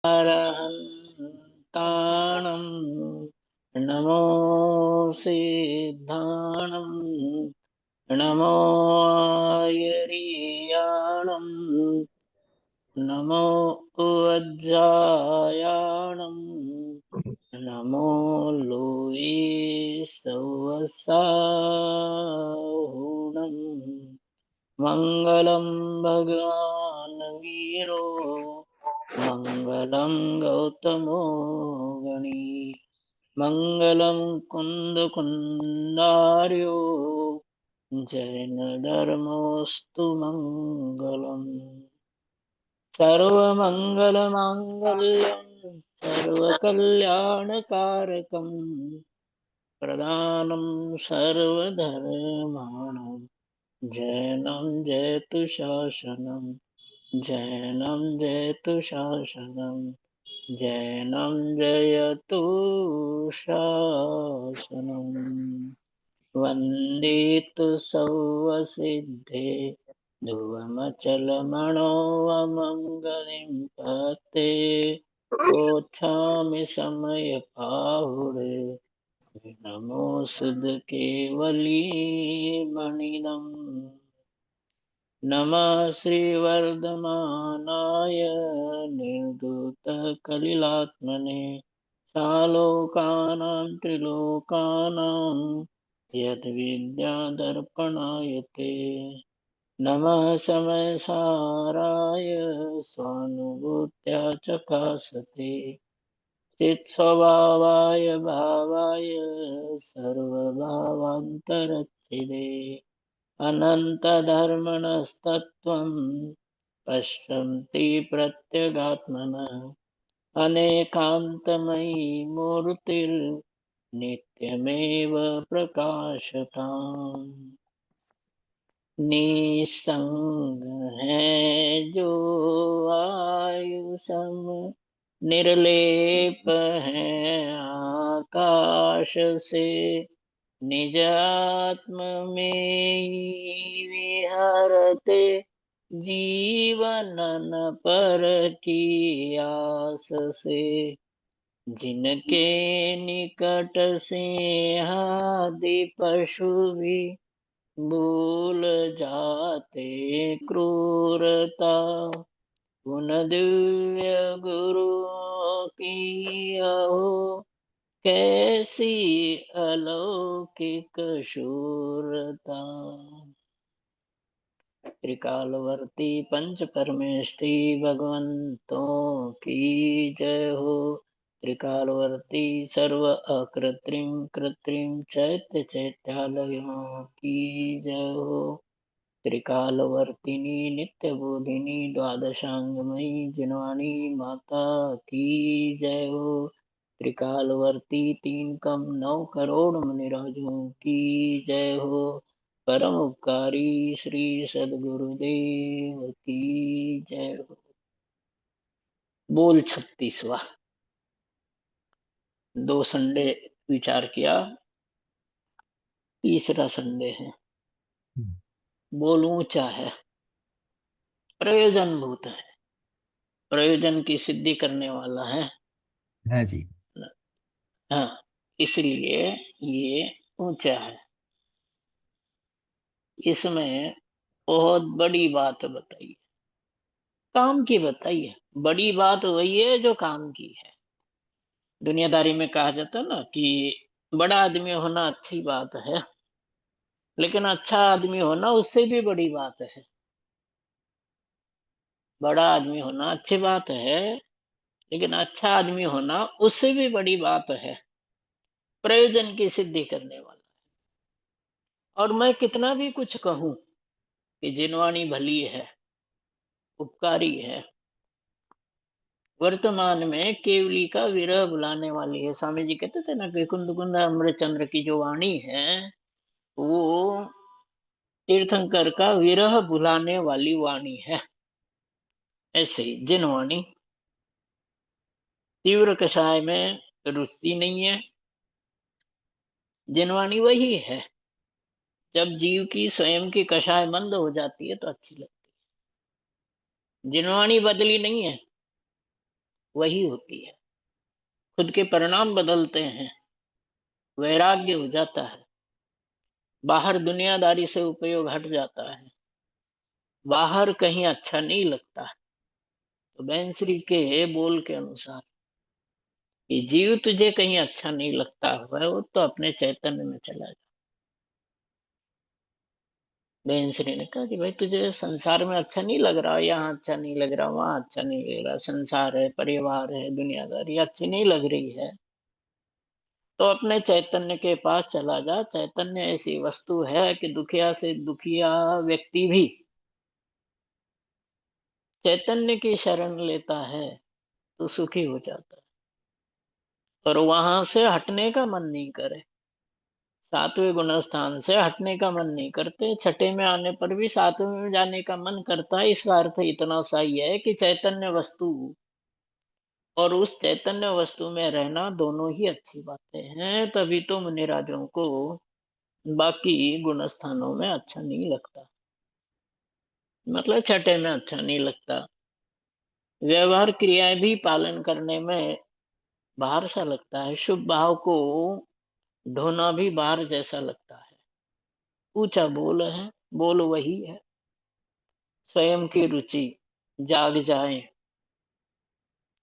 अरहन्ताणं नमो सिद्धाणं नमो आयर्याणं नमो उज्जायाणं नमो लोये सवसाहुणं मङ्गलं भगवान् वीरो मङ्गलं गौतमो गणी मङ्गलं कुन्दकुन्दार्यो जैनधर्मोऽस्तु मङ्गलम् सर्वमङ्गलमाङ्गल्यं सर्वकल्याणकारकं प्रदानं सर्वधर्माणां जैनं जयतु शासनं जैनं जयतु शासनं जैनं जयतु शासनम् वन्दे तु सर्वसिद्धे ध्रुवमचलमणोऽमङ्गलिं पते ओछामि समयपाहुरे नमो सुधकेवली मणिनम् नमः श्रीवर्धमानाय निर्धूतकलिलात्मने सालोकानां त्रिलोकानां यद्विद्यादर्पणाय ते नमः समयसाराय स्वानुभूत्या चकासते चित्स्वभावाय भावाय सर्वभावान्तरच्छिदे अनन्तधर्मणस्तत्त्वं पश्यन्ति प्रत्यगात्मनः अनेकान्तमयी मूर्तिर्नित्यमेव प्रकाशताम् निसंग है जो आयुषम निर्लेप है आकाश से निजात्म में ही विहरते जीवन न पर की आस से जिनके निकट सिंहादि पशु भी भूल जाते क्रूरता उन दिव्य गुरुओं की अहो कैसी अलौकिक शूरता त्रिकालवर्ती पंच परमेष्टि भगवंतों की जय हो त्रिकालवर्ती सर्व अकृत्रिम कृत्रिम चैत्य चैत्यालयों की जय हो त्रिकालवर्तिनी नित्य बोधिनी द्वादशांगमयी जिनवाणी माता की जय हो त्रिकालवर्ती तीन कम 9 करोड़ मुनिराजों की जय हो परम उपकारी श्री सदगुरुदेव की जय हो। बोल 36वां। 2 संडे विचार किया, तीसरा संडे है। बोल ऊंचा है, प्रयोजन भूत है, प्रयोजन की सिद्धि करने वाला है जी। हाँ, इसलिए ये ऊंचा है। इसमें बहुत बड़ी बात बताई, काम की बताई है। बड़ी बात वही है जो काम की है। दुनियादारी में कहा जाता है ना कि बड़ा आदमी होना अच्छी बात है, लेकिन अच्छा आदमी होना उससे भी बड़ी बात है। बड़ा आदमी होना अच्छी बात है, लेकिन अच्छा आदमी होना उससे भी बड़ी बात है। प्रयोजन की सिद्धि करने वाला। और मैं कितना भी कुछ कहूं कि जिनवाणी भली है, उपकारी है, वर्तमान में केवली का विरह बुलाने वाली है। स्वामी जी कहते थे ना कि कुंद कुंद अमृत चंद्र की जो वाणी है वो तीर्थंकर का विरह बुलाने वाली वाणी है। ऐसे ही जिनवाणी तीव्र कषाय में रुचती नहीं है। जिनवाणी वही है, जब जीव की स्वयं की कषाय मंद हो जाती है तो अच्छी लगती है। जिनवाणी बदली नहीं है, वही होती है। खुद के परिणाम बदलते हैं, वैराग्य हो जाता है, बाहर दुनियादारी से उपयोग हट जाता है, बाहर कहीं अच्छा नहीं लगता है। तो बैंसरी के बोल के अनुसार कि जीव तुझे कहीं अच्छा नहीं लगता हुआ है, वो तो अपने चैतन्य में चला जा। बैंसरी ने कहा कि भाई तुझे संसार में अच्छा नहीं लग रहा, यहाँ अच्छा नहीं लग रहा, वहां अच्छा नहीं लग रहा, संसार है, परिवार है, दुनियादारी अच्छी नहीं लग रही है, तो अपने चैतन्य के पास चला जा। चैतन्य ऐसी वस्तु है कि दुखिया से दुखिया व्यक्ति भी चैतन्य की शरण लेता है तो सुखी हो जाता है, और वहां से हटने का मन नहीं करे। सातवें गुण स्थान से हटने का मन नहीं करते, छठे में आने पर भी सातवें में जाने का मन करता है। इसका अर्थ इतना सा ही है कि चैतन्य वस्तु और उस चैतन्य वस्तु में रहना दोनों ही अच्छी बातें हैं। तभी तो मुनिराजों को बाकी गुण स्थानों में अच्छा नहीं लगता, मतलब छठे में अच्छा नहीं लगता। व्यवहार क्रियाएं भी पालन करने में बाहर सा लगता है, शुभ भाव को ढोना भी बाहर जैसा लगता है। ऊंचा बोल है, बोल वही है, स्वयं की रुचि जाग जाए।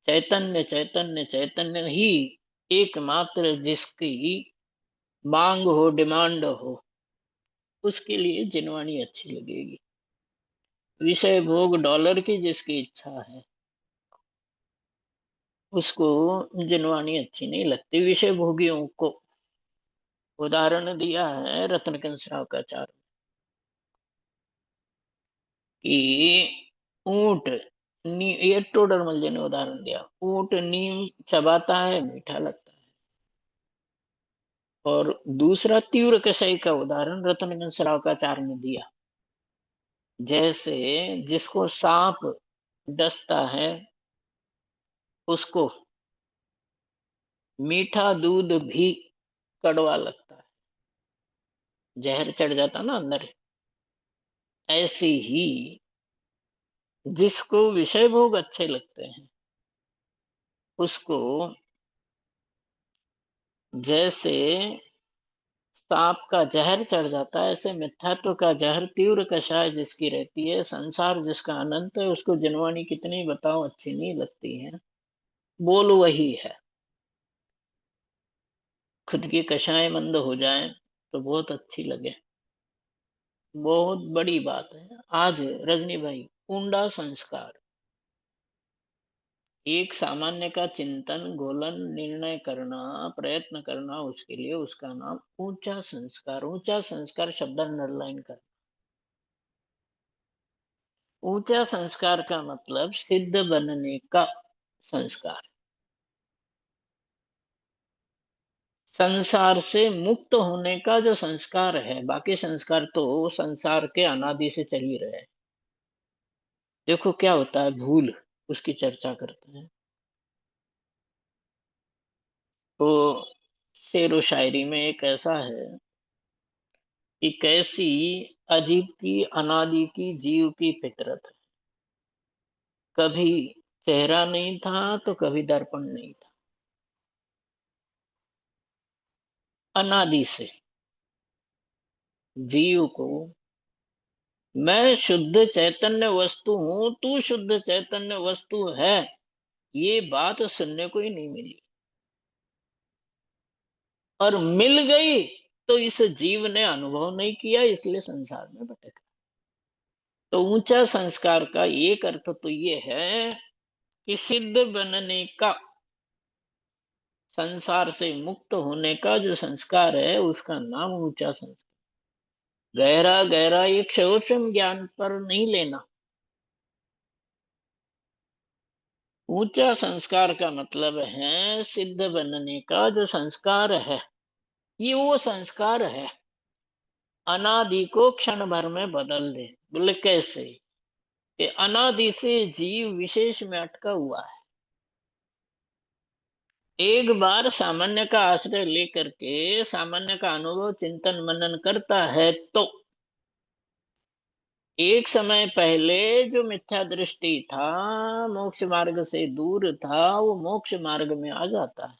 चैतन्य चैतन्य चैतन्य ही एकमात्र जिसकी मांग हो, डिमांड हो, उसके लिए जिनवानी अच्छी लगेगी। विषय भोग डॉलर की जिसकी इच्छा है, उसको जिनवानी अच्छी नहीं लगती। विषय भोगियों को उदाहरण दिया है रत्नकंस राव का चार कि ऊंट ये टोडरमल जी ने उदाहरण दिया, ऊंट नीम चबाता है, मीठा लगता है। और दूसरा तीव्र कषाय का उदाहरण रत्नगंज सरावकाचार्य ने दिया, जैसे जिसको सांप डसता है, उसको मीठा दूध भी कड़वा लगता है, जहर चढ़ जाता ना अंदर। ऐसे ही जिसको विषय भोग अच्छे लगते हैं, उसको जैसे सांप का जहर चढ़ जाता है, ऐसे मिथ्यात्व का जहर तीव्र कषाय जिसकी रहती है, संसार जिसका अनंत है, उसको जिनवानी कितनी बताओ अच्छी नहीं लगती है। बोल वही है, खुद की कषाय मंद हो जाए तो बहुत अच्छी लगे, बहुत बड़ी बात है। आज रजनी भाई, ऊंडा संस्कार, एक सामान्य का चिंतन गोलन निर्णय करना, प्रयत्न करना, उसके लिए उसका नाम ऊंचा संस्कार। ऊंचा संस्कार शब्द अंडरलाइन कर, ऊंचा संस्कार का मतलब सिद्ध बनने का संस्कार, संसार से मुक्त होने का जो संस्कार है। बाकी संस्कार तो संसार के अनादि से चल ही रहे हैं। देखो क्या होता है भूल, उसकी चर्चा करते हैं। तो शेर व शायरी में एक ऐसा है कि कैसी अजीब की अनादि की जीव की फितरत है। कभी चेहरा नहीं था तो कभी दर्पण नहीं था, अनादि से जीव को मैं शुद्ध चैतन्य वस्तु हूं, तू शुद्ध चैतन्य वस्तु है, ये बात सुनने को ही नहीं मिली। और मिल गई तो इस जीव ने अनुभव नहीं किया, इसलिए संसार में भटका। तो ऊंचा संस्कार का एक अर्थ तो ये है कि सिद्ध बनने का, संसार से मुक्त होने का जो संस्कार है, उसका नाम ऊंचा संस्कार। गहरा गहरा ये क्षयोक्षम ज्ञान पर नहीं लेना। ऊंचा संस्कार का मतलब है सिद्ध बनने का जो संस्कार है, ये वो संस्कार है अनादि को क्षण भर में बदल दे। बोले कैसे? कि अनादि से जीव विशेष में अटका हुआ है। एक बार सामान्य का आश्रय लेकर के सामान्य का अनुभव चिंतन मनन करता है, तो एक समय पहले जो मिथ्या दृष्टि था, मोक्ष मार्ग से दूर था, वो मोक्ष मार्ग में आ जाता है।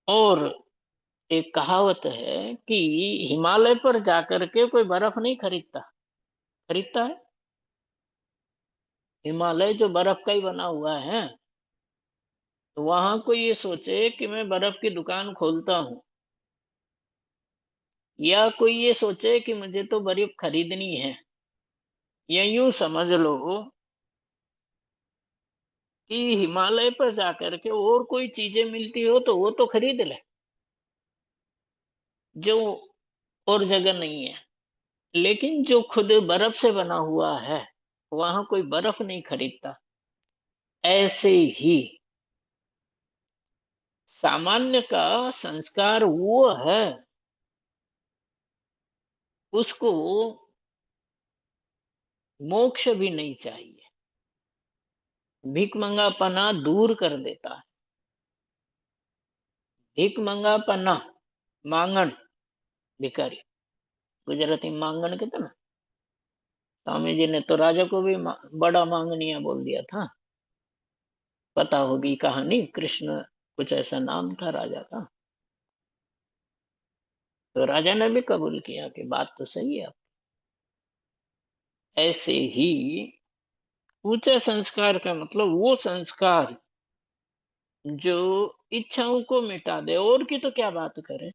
और एक कहावत है कि हिमालय पर जाकर के कोई बर्फ नहीं खरीदता। खरीदता है? हिमालय जो बर्फ का ही बना हुआ है, तो वहां कोई ये सोचे कि मैं बर्फ की दुकान खोलता हूं, या कोई ये सोचे कि मुझे तो बर्फ खरीदनी है, या यूं समझ लो कि हिमालय पर जाकर के और कोई चीजें मिलती हो तो वो तो खरीद ले, जो और जगह नहीं है। लेकिन जो खुद बर्फ से बना हुआ है, वहां कोई बर्फ नहीं खरीदता। ऐसे ही सामान्य का संस्कार वो है, उसको मोक्ष भी नहीं चाहिए। भिक मंगापना दूर कर देता है। भिक मंगापना, मांगन, भिखारी, गुजराती में मांगन कहते ना। स्वामी जी ने तो राजा को भी बड़ा मांगनिया बोल दिया था। पता होगी कहानी, कृष्ण कुछ ऐसा नाम था राजा का। तो राजा ने भी कबूल किया कि बात तो सही है। ऐसे ही ऊंचा संस्कार का मतलब वो संस्कार जो इच्छाओं को मिटा दे, और की तो क्या बात करें।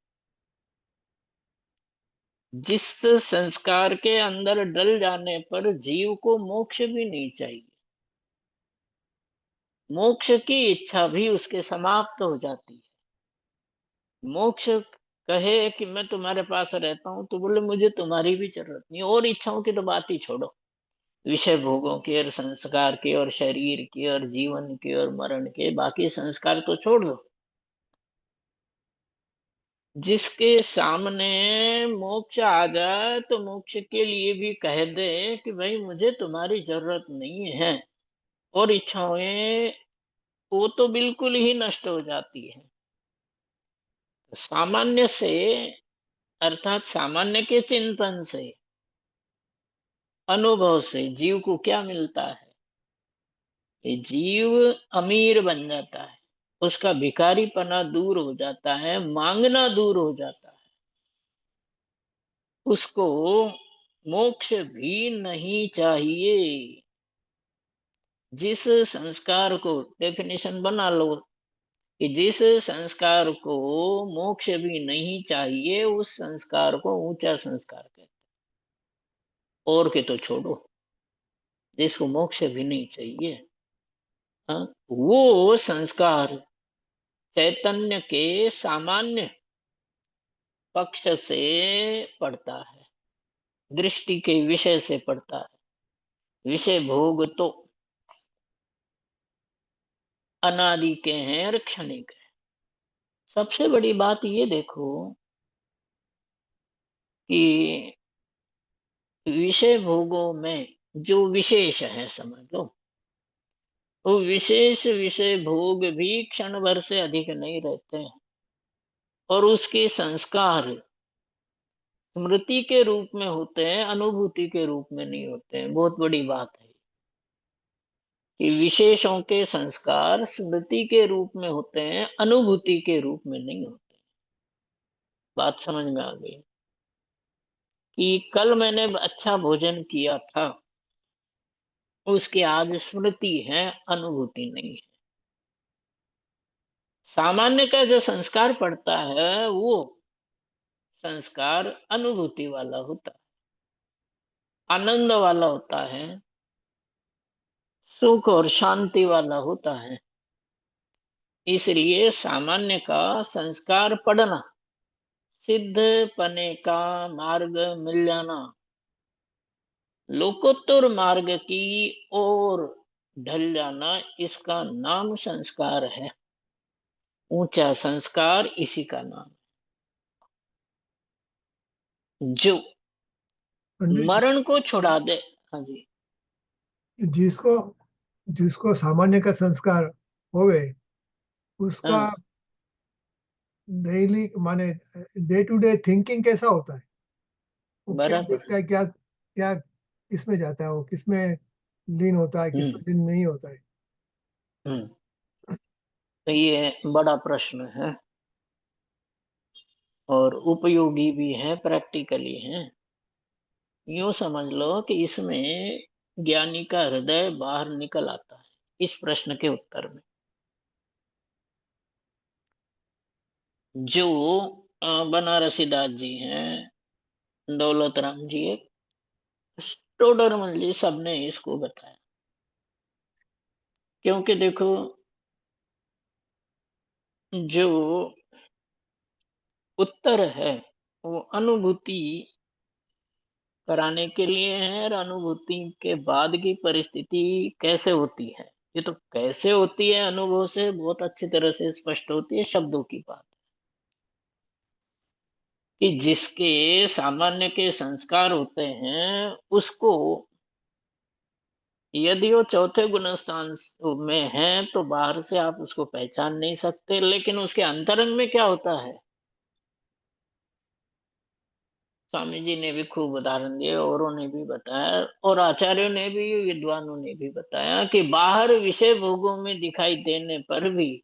जिस संस्कार के अंदर डल जाने पर जीव को मोक्ष भी नहीं चाहिए, मोक्ष की इच्छा भी उसके समाप्त हो जाती है। मोक्ष कहे कि मैं तुम्हारे पास रहता हूं, तो बोले मुझे तुम्हारी भी जरूरत नहीं। और इच्छाओं की तो बात ही छोड़ो, विषय भोगों की और संस्कार की और शरीर की और जीवन की और मरण के बाकी संस्कार तो छोड़ दो। जिसके सामने मोक्ष आ जाए तो मोक्ष के लिए भी कह दे कि भाई मुझे तुम्हारी जरूरत नहीं है, और इच्छाएं वो तो बिल्कुल ही नष्ट हो जाती है। सामान्य से, अर्थात सामान्य के चिंतन से, अनुभव से जीव को क्या मिलता है? ये जीव अमीर बन जाता है, उसका भिखारीपना दूर हो जाता है, मांगना दूर हो जाता है। उसको मोक्ष भी नहीं चाहिए। जिस संस्कार को, डेफिनेशन बना लो कि जिस संस्कार को मोक्ष भी नहीं चाहिए, उस संस्कार को ऊंचा संस्कार कहते हैं। और के तो छोड़ो, जिसको मोक्ष भी नहीं चाहिए, हाँ, वो संस्कार चैतन्य के सामान्य पक्ष से पड़ता है, दृष्टि के विषय से पड़ता है। विषय भोग तो अनादि के हैं और क्षणिक है। सबसे बड़ी बात ये देखो कि विषय भोगों में जो विशेष है, समझ लो, वो विशेष विषय भोग भी क्षण भर से अधिक नहीं रहते हैं, और उसके संस्कार स्मृति के रूप में होते हैं, अनुभूति के रूप में नहीं होते हैं। बहुत बड़ी बात है कि विशेषों के संस्कार स्मृति के रूप में होते हैं, अनुभूति के रूप में नहीं होते। बात समझ में आ गई कि कल मैंने अच्छा भोजन किया था, उसकी आज स्मृति है, अनुभूति नहीं है। सामान्य का जो संस्कार पड़ता है, वो संस्कार अनुभूति वाला होता है, आनंद वाला होता है, सुख और शांति वाला होता है। इसलिए सामान्य का संस्कार पढ़ना, सिद्ध पने का मार्ग मिल जाना, लोकोत्तर मार्ग की ओर ढल जाना, इसका नाम संस्कार है। ऊंचा संस्कार इसी का नाम है, जो पंडित मरण को छुड़ा दे। हाँ जी। जी, जिसको जिसको सामान्य का संस्कार हो गए, उसका हाँ, डेली माने डे टू डे थिंकिंग कैसा होता है? वो क्या बराबर। देखता है, क्या क्या किसमें जाता है, वो किसमें लीन होता है, किसमें हम्म। लीन नहीं होता है। हम्म। तो ये बड़ा प्रश्न है और उपयोगी भी है, प्रैक्टिकली है। यूं समझ लो कि इसमें ज्ञानी का हृदय बाहर निकल आता है इस प्रश्न के उत्तर में। जो बनारसी दास जी हैं, दौलत राम जी, एक टोडरमल जी, सबने इसको बताया। क्योंकि देखो, जो उत्तर है वो अनुभूति कराने के लिए है, और अनुभूति के बाद की परिस्थिति कैसे होती है, ये तो कैसे होती है अनुभव से बहुत अच्छी तरह से स्पष्ट होती है, शब्दों की बात। कि जिसके सामान्य के संस्कार होते हैं उसको, यदि वो चौथे गुण स्थान में है तो बाहर से आप उसको पहचान नहीं सकते, लेकिन उसके अंतरंग में क्या होता है, स्वामी जी ने भी खूब उदाहरण दिए, औरों ने भी बताया, और आचार्यों ने भी, विद्वानों ने भी बताया कि बाहर विषय भोगों में दिखाई देने पर भी,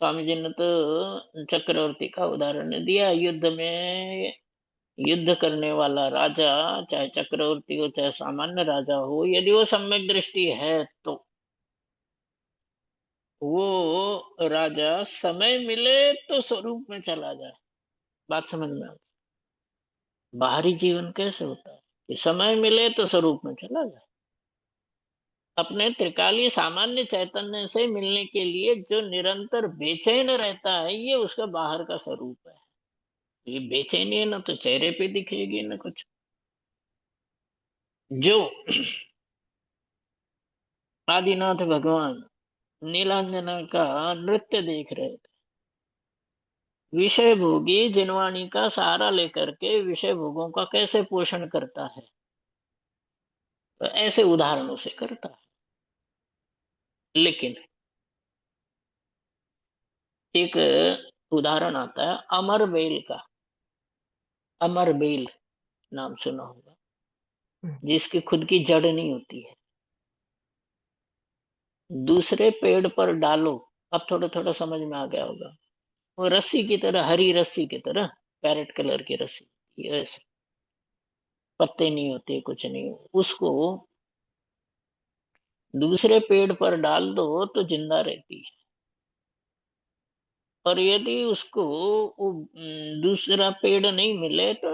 स्वामी जी ने तो चक्रवर्ती का उदाहरण दिया, युद्ध में युद्ध करने वाला राजा, चाहे चक्रवर्ती हो चाहे सामान्य राजा हो, यदि वो सम्यक दृष्टि है तो वो राजा समय मिले तो स्वरूप में चला जाए। बात समझ में आ गई? बाहरी जीवन कैसे होता है कि समय मिले तो स्वरूप में चला जाए। अपने त्रिकालीय सामान्य चैतन्य से मिलने के लिए जो निरंतर बेचैन रहता है, ये उसका बाहर का स्वरूप है। ये बेचैनी है ना तो चेहरे पे दिखेगी ना कुछ। जो आदिनाथ भगवान नीलांजना का नृत्य देख रहे थे, विषय भोगी जिनवाणी का सहारा लेकर के विषय भोगों का कैसे पोषण करता है, तो ऐसे उदाहरणों से करता है। लेकिन एक उदाहरण आता है अमर बेल का। अमर बेल नाम सुना होगा, जिसकी खुद की जड़ नहीं होती है, दूसरे पेड़ पर डालो। अब थोड़ा थोड़ा समझ में आ गया होगा। वो रस्सी की तरह, हरी रस्सी की तरह, पैरेट कलर की रस्सी, यस, पत्ते नहीं होते, कुछ नहीं, उसको दूसरे पेड़ पर डाल दो तो जिंदा रहती है। और यदि उसको वो दूसरा पेड़ नहीं मिले तो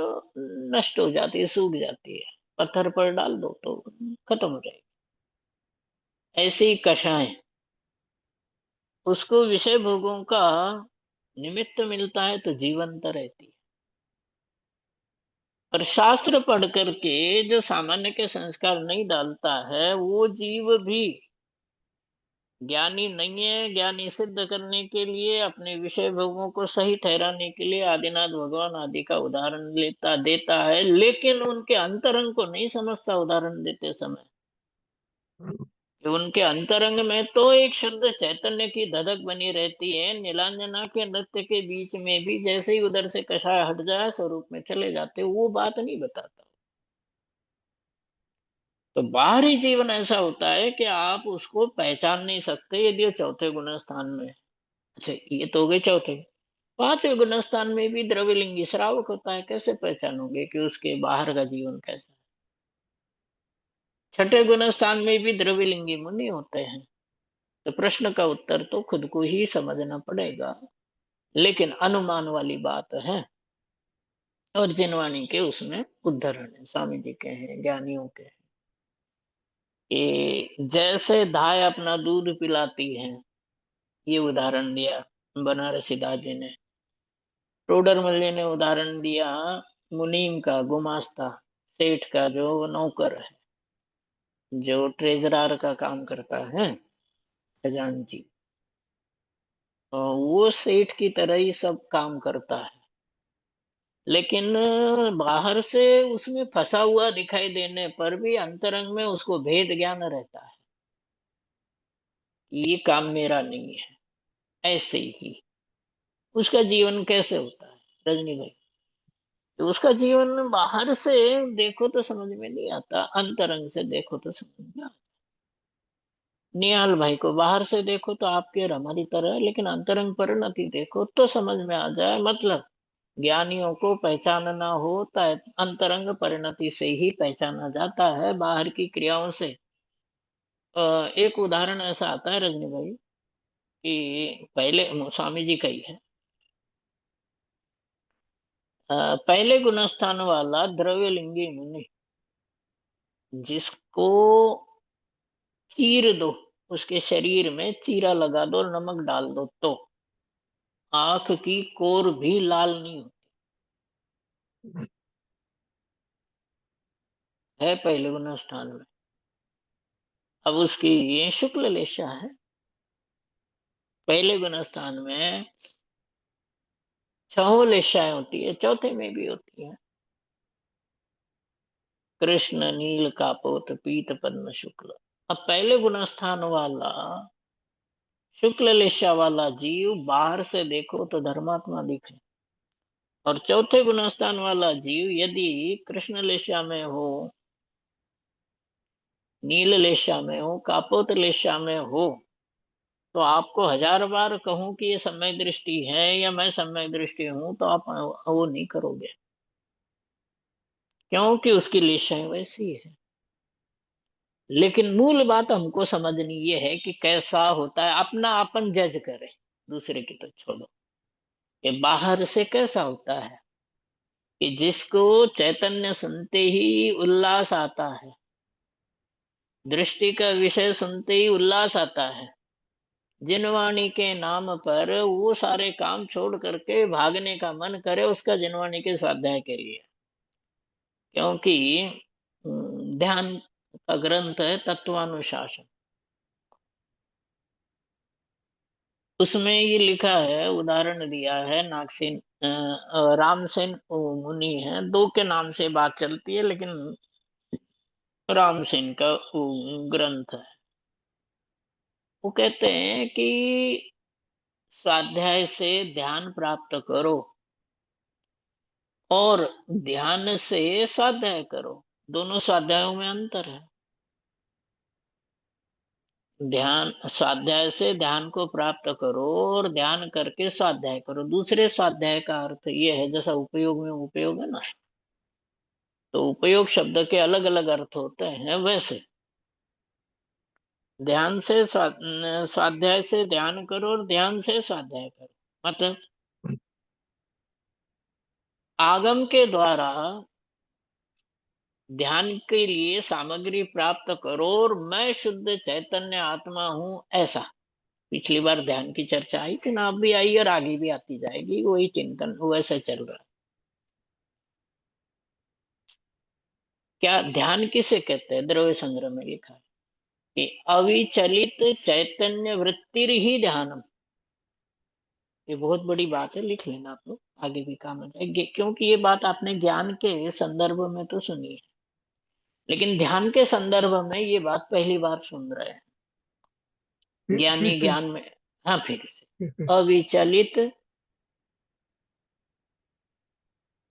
नष्ट हो जाती है, सूख जाती है। पत्थर पर डाल दो तो खत्म हो जाएगी। ऐसी ही कषाय, उसको विषय भोगों का निमित्त मिलता है तो जीवंत रहती है। और शास्त्र पढ़ करके जो सामान्य के संस्कार नहीं डालता है, वो जीव भी ज्ञानी नहीं है। ज्ञानी सिद्ध करने के लिए, अपने विषय भोगों को सही ठहराने के लिए आदिनाथ भगवान आदि का उदाहरण लेता देता है, लेकिन उनके अंतरंग को नहीं समझता उदाहरण देते समय। कि उनके अंतरंग में तो एक शुद्ध चैतन्य की धधक बनी रहती है। नीलांजना के नृत्य के बीच में भी जैसे ही उधर से कषाय हट जाए स्वरूप में चले जाते, वो बात नहीं बताता। तो बाहरी जीवन ऐसा होता है कि आप उसको पहचान नहीं सकते यदि वो चौथे गुण स्थान में है। अच्छा, ये तो हो गए चौथे। पांचवें गुण स्थान में भी द्रव्यलिंगी श्रावक होता है, कैसे पहचानोगे कि उसके बाहर का जीवन कैसा है। छठे गुण स्थान में भी द्रव्यलिंगी मुनि होते हैं। तो प्रश्न का उत्तर तो खुद को ही समझना पड़ेगा, लेकिन अनुमान वाली बात है। और जिनवाणी के उसमें उद्धरण है, स्वामी जी के हैं, ज्ञानियों के हैं, कि जैसे गाय अपना दूध पिलाती है, ये उदाहरण दिया बनारसी दास जी ने। टोडरमल जी ने उदाहरण दिया मुनीम का, गुमास्ता, सेठ का जो नौकर है, जो ट्रेजरार का काम करता है, खजांची, वो सेठ की तरह ही सब काम करता है। लेकिन बाहर से उसमें फंसा हुआ दिखाई देने पर भी अंतरंग में उसको भेद ज्ञान रहता है, ये काम मेरा नहीं है। ऐसे ही उसका जीवन कैसे होता है, रजनी भाई? तो उसका जीवन बाहर से देखो तो समझ में नहीं आता, अंतरंग से देखो तो समझ में आता। निहाल भाई को बाहर से देखो तो आपके और हमारी तरह है, लेकिन अंतरंग परिणति देखो तो समझ में आ जाए। मतलब ज्ञानियों को पहचानना होता है, अंतरंग परिणति से ही पहचाना जाता है, बाहर की क्रियाओं से। एक उदाहरण ऐसा आता है रजनी भाई कि पहले स्वामी जी का ही है। पहले गुणस्थान वाला द्रव्यलिंगी मुनि, जिसको चीर दो, उसके शरीर में चीरा लगा दो और नमक डाल दो तो आंख की कोर भी लाल नहीं होती है, पहले गुणस्थान में। अब उसकी ये शुक्ल लेशा है। पहले गुणस्थान में छह लेशाएं होती है, चौथे में भी होती है। कृष्ण नील कापोत पीत पद्म शुक्ल। अब पहले गुणस्थान वाला शुक्ल लेशा वाला जीव बाहर से देखो तो धर्मात्मा दिखे, और चौथे गुणस्थान वाला जीव यदि कृष्ण लेशा में हो, नील लेशा में हो, कापोत लेशा में हो, तो आपको हजार बार कहूं कि ये सम्यक दृष्टि है या मैं सम्यक दृष्टि हूं, तो आप वो नहीं करोगे, क्योंकि उसकी लेशाएं वैसी है। लेकिन मूल बात हमको समझनी ये है कि कैसा होता है, अपना अपन जज करें, दूसरे की तो छोड़ो। ये बाहर से कैसा होता है कि जिसको चैतन्य सुनते ही उल्लास आता है, दृष्टि का विषय सुनते ही उल्लास आता है, जिनवाणी के नाम पर वो सारे काम छोड़ करके भागने का मन करे उसका जिनवाणी के स्वाध्याय के लिए। क्योंकि ध्यान का ग्रंथ है तत्वानुशासन। उसमें ये लिखा है, उदाहरण दिया है नागसेन, रामसेन मुनि है, दो के नाम से बात चलती है, लेकिन रामसेन का ग्रंथ है। वो कहते हैं कि स्वाध्याय से ध्यान प्राप्त करो और ध्यान से स्वाध्याय करो, दोनों स्वाध्यायों में अंतर है। ध्यान, स्वाध्याय से ध्यान को प्राप्त करो और ध्यान करके स्वाध्याय करो। दूसरे स्वाध्याय का अर्थ ये है, जैसा उपयोग में उपयोग है ना, तो उपयोग शब्द के अलग अलग अर्थ होते हैं, वैसे ध्यान से स्वाध्याय से ध्यान करो और ध्यान से स्वाध्याय करो। मतलब आगम के द्वारा ध्यान के लिए सामग्री प्राप्त करो और मैं शुद्ध चैतन्य आत्मा हूं, ऐसा। पिछली बार ध्यान की चर्चा आई थी ना, अब भी आई और आगे भी आती जाएगी, वही चिंतन वैसे चल रहा है। क्या ध्यान किसे कहते हैं? द्रव्य संग्रह में लिखा है कि अविचलित चैतन्य वृत्ति ही ध्यानम। ये बहुत बड़ी बात है, लिख लेना आप लोग, आगे भी काम आ जाएगी, क्योंकि ये बात आपने ज्ञान के संदर्भ में तो सुनी है, लेकिन ध्यान के संदर्भ में ये बात पहली बार सुन रहे हैं। फिर ज्ञानी से। ज्ञान में, हाँ फिर से, फिर से। अविचलित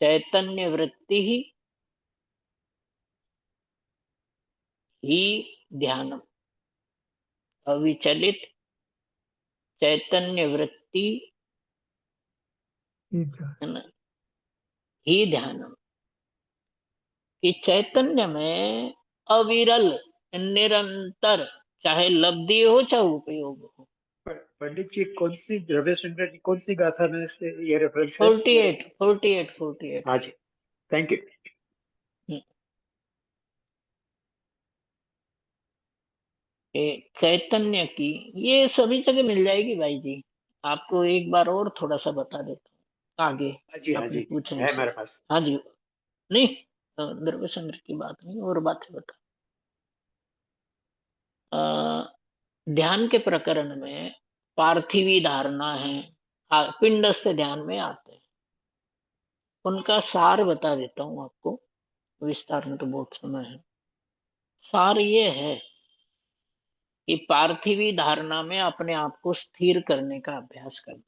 चैतन्य वृत्ति ही ध्यानम। अविचलित चैतन्य वृत्ति, ठीक है। है ना, ही ध्यानम। कि चैतन्य में अविरल, निरंतर, चाहे लब्धि हो चाहे उपयोग हो। पंडित जी, कौन सी द्रव्य संग्रह की कौन सी गाथा में से ये रेफरेंस है? 48, 48, 48। हाँ जी, थैंक यू। चैतन्य की ये सभी जगह मिल जाएगी भाई जी। आपको एक बार और थोड़ा सा बता देता हूँ आगे, हाँ जी, हाँ आपने जी, पूछा है इससे। मेरे पास। हाँ जी। नहीं, द्रव्य संग्रह की बात नहीं और बातें बता। ध्यान के प्रकरण में पार्थिवी धारणा है, पिंडस्थ ध्यान में आते हैं। उनका सार बता देता हूँ आपको, विस्तार में तो बहुत समय है। सार ये है कि पार्थिवी धारणा में अपने आप को स्थिर करने का अभ्यास करना।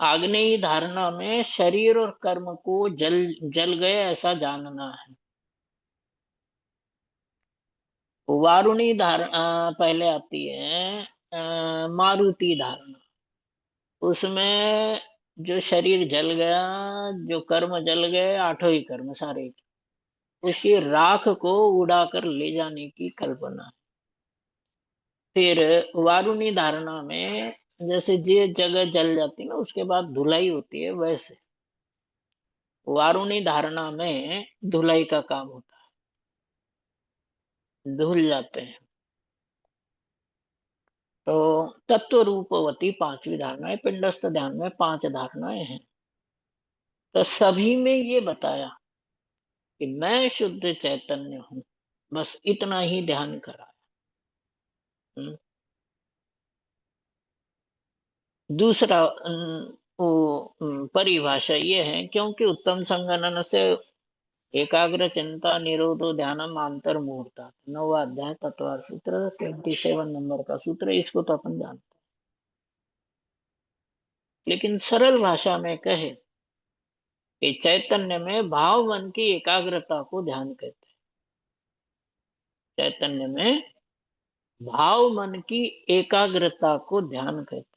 आग्नेयी धारणा में शरीर और कर्म को जल जल गए ऐसा जानना है। वारुणी धारणा पहले आती है, मारुति धारणा। उसमें जो शरीर जल गया, जो कर्म जल गए, आठों ही कर्म सारे, उसकी राख को उड़ाकर ले जाने की कल्पना है। फिर वारुणी धारणा में जैसे जे जगह जल जाती है ना, उसके बाद धुलाई होती है, वैसे वारुणी धारणा में धुलाई का काम होता है, धुल जाते हैं। तो तत्व रूपवती पांचवी धारणा है। पिंडस्थ ध्यान में पांच धारणाएं हैं। तो सभी में ये बताया कि मैं शुद्ध चैतन्य हूं, बस इतना ही ध्यान करा। हम्म। दूसरा परिभाषा ये है, क्योंकि उत्तम संगणन से एकाग्र चिंता निरोधो ध्यानम आंतर मुहूर्ता, 9वां अध्याय तत्वार सूत्र 27 नंबर का सूत्र है। इसको तो अपन जानते हैं, लेकिन सरल भाषा में कहे कि चैतन्य में भाव मन की एकाग्रता को ध्यान कहते हैं। चैतन्य में भाव मन की एकाग्रता को ध्यान कहते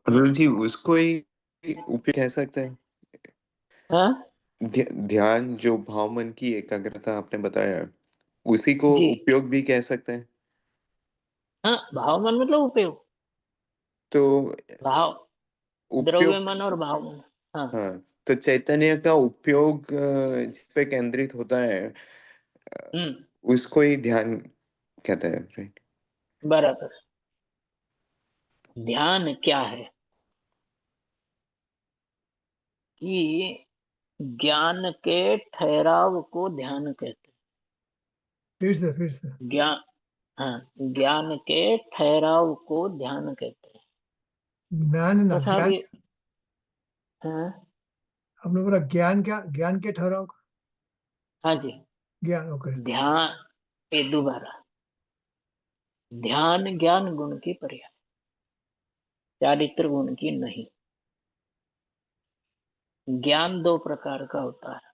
अरुण जी, उसको ही उपयोग कह सकते हैं। हैं। हाँ ध्यान जो भाव मन की एकाग्रता आपने बताया, उसी को जी। उपयोग भी कह सकते हैं। हाँ, भाव मन मतलब उपयोग। तो भाव, द्रव्य उपयोग, मन और भाव मन। हाँ। हाँ, तो चैतन्य का उपयोग जिस पे केंद्रित होता है, हम्म। उसको ही ध्यान कहता है, राइट? बराबर। ध्यान क्या है कि ज्ञान के ठहराव को ध्यान कहते फिर से हैं। ज्ञान, हाँ, ज्ञान के ठहराव को ध्यान कहते हैं। ज्ञान ना बस आप ज्ञान। ये, हाँ। आपने बोला ज्ञान, क्या ज्ञान के ठहराव का? हाँ जी। ज्ञान, ओके। ध्यान, ये दोबारा, ध्यान ज्ञान गुण की पर्याय, चारित्र गुण की नहीं। ज्ञान दो प्रकार का होता है,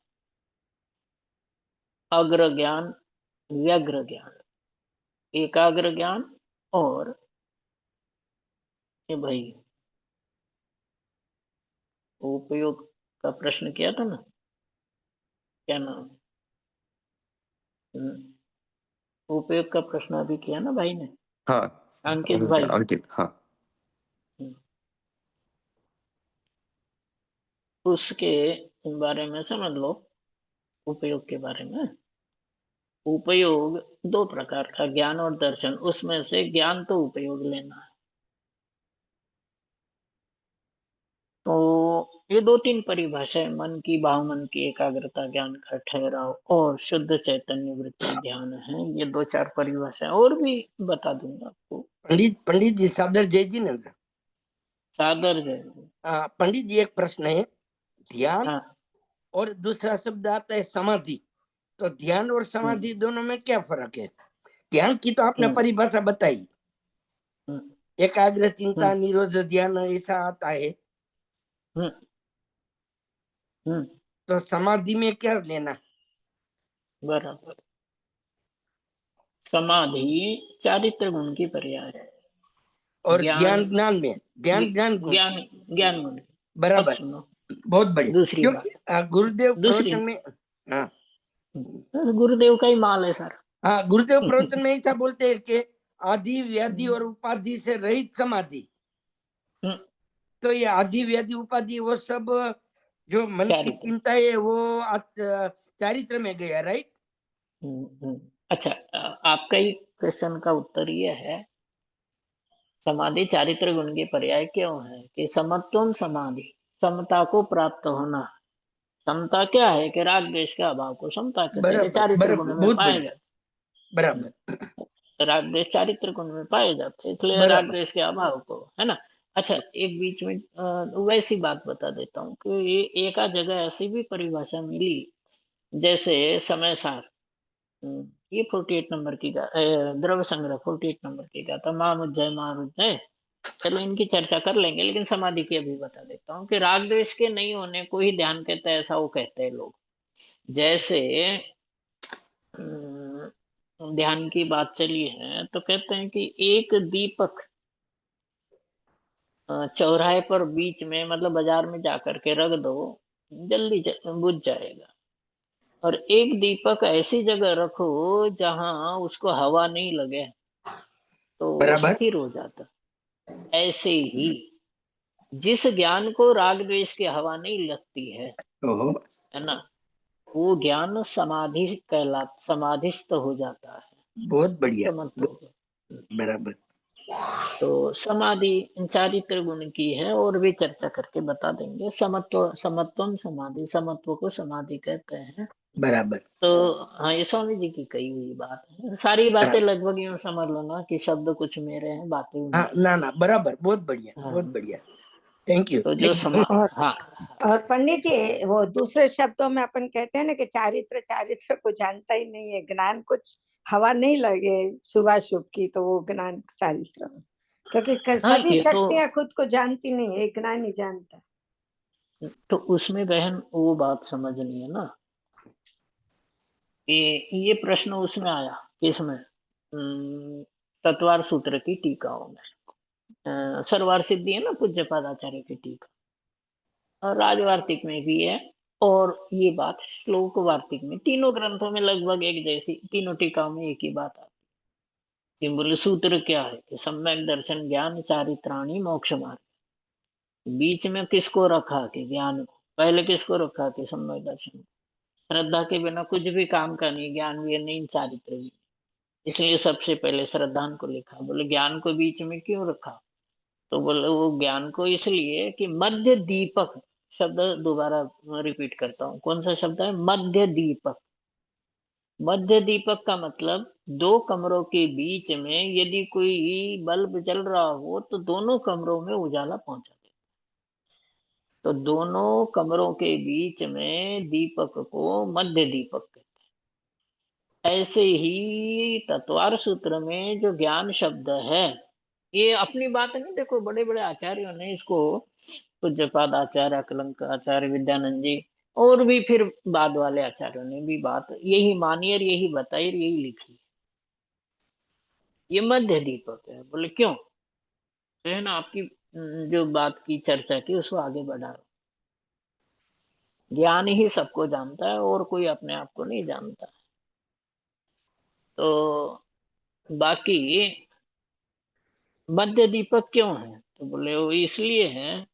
अग्र ज्ञान, व्यग्र ज्ञान, एकाग्र ज्ञान, और ये भाई उपयोग का प्रश्न किया था ना, क्या नाम, हम्म, उपयोग का प्रश्न अभी किया ना भाई ने, हाँ, अंकित भाई। अंकित, हाँ। हम्म, उसके बारे में समझ लो। उपयोग के बारे में, उपयोग दो प्रकार का, ज्ञान और दर्शन। उसमें से ज्ञान तो उपयोग लेना है। तो ये दो तीन परिभाषाएं, मन की, भाव मन की एकाग्रता, ज्ञान का ठहराव और शुद्ध चैतन्य वृत्ति ध्यान है। ये दो चार परिभाषाएं और भी बता दूंगा आपको। पंडित जी, सादर जय जी ने। सादर जय। पंडित जी, एक प्रश्न है। ध्यान हाँ। और दूसरा शब्द आता है समाधि। तो ध्यान और समाधि हम्म। दोनों में क्या फर्क है? ध्यान की तो आपने हम्म। परिभाषा बताई, हम्म। एकाग्र चिंता हम्म। निरोध ध्यान ऐसा आता है। हम्म। हम्म। तो समाधि में क्या लेना? बराबर। समाधि चारित्र गुण की पर्याय है। और ज्ञान, ध्यान ज्ञान में, ध्यान ज्ञान गुण। ज्ञान, ज्ञान गुण। अब बराबर, सुनो बहुत बढ़िया। दूसरी क्योंकि बात। गुरुदेव दूसरी, प्रवचन में, हाँ गुरुदेव का ही माल है सर। हाँ, गुरुदेव प्रवचन में ऐसा बोलते हैं कि आदि व्याधि और उपाधि से रहित समाधि। तो ये आदि व्याधि उपाधि वो सब जो मन की चारित्र। चिंता है वो चारित्र में गया, राइट? अच्छा, आपका ही क्वेश्चन का उत्तर ये है, समाधि चारित्र गुण की पर्याय क्यों है कि समत्वम समाधि, समता को प्राप्त होना। समता क्या है कि राग द्वेष के अभाव को समता कहते हैं, बराबर चारित्र बराबर, गुण में बहुत पाए बढ़िया। जाते हैं। बराबर राग द्वेष चारित्र गुण में पाए जाते हैं, इसलिए राग बराबर। द्वेष के अभाव को, है ना। अच्छा, एक बीच में वैसी बात बता देता हूँ कि ये एक आध जगह ऐसी भी परिभाषा मिली, जैसे समय सार। ये 48 नंबर की द्रव्य संग्रह 48 नंबर की गाथा, मामुज्जय मारुज्जय चलो इनकी चर्चा कर लेंगे, लेकिन समाधि की अभी बता देता हूँ कि राग द्वेष के नहीं होने को ही ध्यान कहता है, ऐसा वो कहते हैं लोग। जैसे ध्यान की बात चली है तो कहते हैं कि एक दीपक चौराहे पर बीच में, मतलब बाजार में जाकर के रख दो, जल्दी बुझ जाएगा। और एक दीपक ऐसी जगह रखो जहां उसको हवा नहीं लगे, तो वो बराबर। स्थिर हो जाता। ऐसे ही जिस ज्ञान को राग द्वेष की हवा नहीं लगती ओहो, है ना, वो ज्ञान समाधि समाधिस्थ हो जाता है। बहुत बढ़िया। समत्व हो। बराबर। तो समाधि चारित्र गुण की है, और भी चर्चा करके बता देंगे। समत्व, समत्वम समाधि, समत्व को समाधि कहते हैं। बराबर। तो हाँ, ये स्वामी जी की कही हुई बात है। सारी बातें बराबर। लगभग यूं समझ लो ना कि शब्द कुछ मेरे हैं, बातें हाँ, उनकी। ना ना, बराबर, बहुत बढ़िया, बहुत हाँ, बढ़िया। थैंक यू, तो जो थैंक यू। और हाँ, और पंडित जी, वो दूसरे शब्दों में अपन कहते हैं ना कि चारित्र चारित्र को जानता ही नहीं है, ज्ञान कुछ हवा नहीं लगे शुभ शुभ की, तो वो ज्ञान चारित्र में। क्योंकि हाँ, सभी ये तो शक्तियां खुद को जानती नहीं है, ज्ञान ही जानता है। उसमें बहन वो बात समझनी है ना कि ये प्रश्न उसमें आया, किसमें, तत्वार सूत्र की टीकाओं में। सरवार सिद्धि है ना पूज्यपाद आचार्य की टीका, और राजवार्तिक में भी है। और ये बात श्लोक वार्तिक में, तीनों ग्रंथों में लगभग एक जैसी, तीनों टीकाओं में एक ही बात आती है कि मूल सूत्र क्या है कि सम्यक दर्शन ज्ञान चारित्राणी मोक्ष मार्ग। बीच में किसको रखा कि ज्ञान को, पहले किसको रखा कि सम्यक दर्शन। श्रद्धा के बिना कुछ भी काम का नहीं, ज्ञान भी नहीं, चारित्र भी। इसलिए सबसे पहले श्रद्धा को लिखा। बोले ज्ञान को बीच में क्यों रखा, तो बोले वो ज्ञान को इसलिए कि मध्य दीपक, शब्द दोबारा रिपीट करता हूँ, कौन सा शब्द है, मध्य दीपक। मध्य दीपक का मतलब दो कमरों के बीच में यदि कोई बल्ब जल रहा हो तो दोनों कमरों में उजाला पहुंचा दे। तो दोनों कमरों के बीच में दीपक को मध्य दीपक कहते हैं। ऐसे ही तत्वार सूत्र में जो ज्ञान शब्द है, ये अपनी बात नहीं, देखो बड़े बड़े आचार्यों ने इसको, पूज्यपाद आचार्य, अलंक आचार्य, विद्यानंद जी, और भी फिर बाद वाले आचार्यों ने भी बात यही मानी और यही बताई और यही लिखी। ये मध्य दीपक है। बोले क्यों, तो है ना आपकी जो बात की चर्चा की उसको आगे बढ़ा रहा हूं। ज्ञान ही सबको जानता है और कोई अपने आप को नहीं जानता। तो बाकी मध्य दीपक क्यों है, तो बोले वो इसलिए है,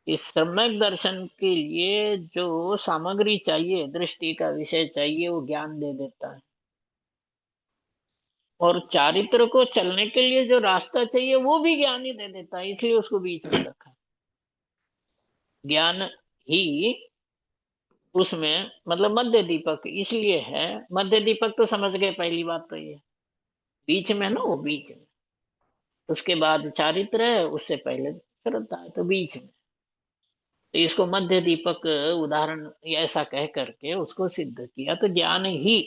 इस सम्यक दर्शन के लिए जो सामग्री चाहिए, दृष्टि का विषय चाहिए, वो ज्ञान दे देता है। और चारित्र को चलने के लिए जो रास्ता चाहिए वो भी ज्ञान ही दे देता है, इसलिए उसको बीच में रखा। ज्ञान ही उसमें, मतलब मध्य दीपक इसलिए है। मध्य दीपक तो समझ गए, पहली बात तो ये बीच में ना, वो बीच में, उसके बाद चारित्र है, उससे पहले श्रद्धा है, तो बीच में। तो इसको मध्य दीपक उदाहरण ऐसा कह करके उसको सिद्ध किया। तो ज्ञान ही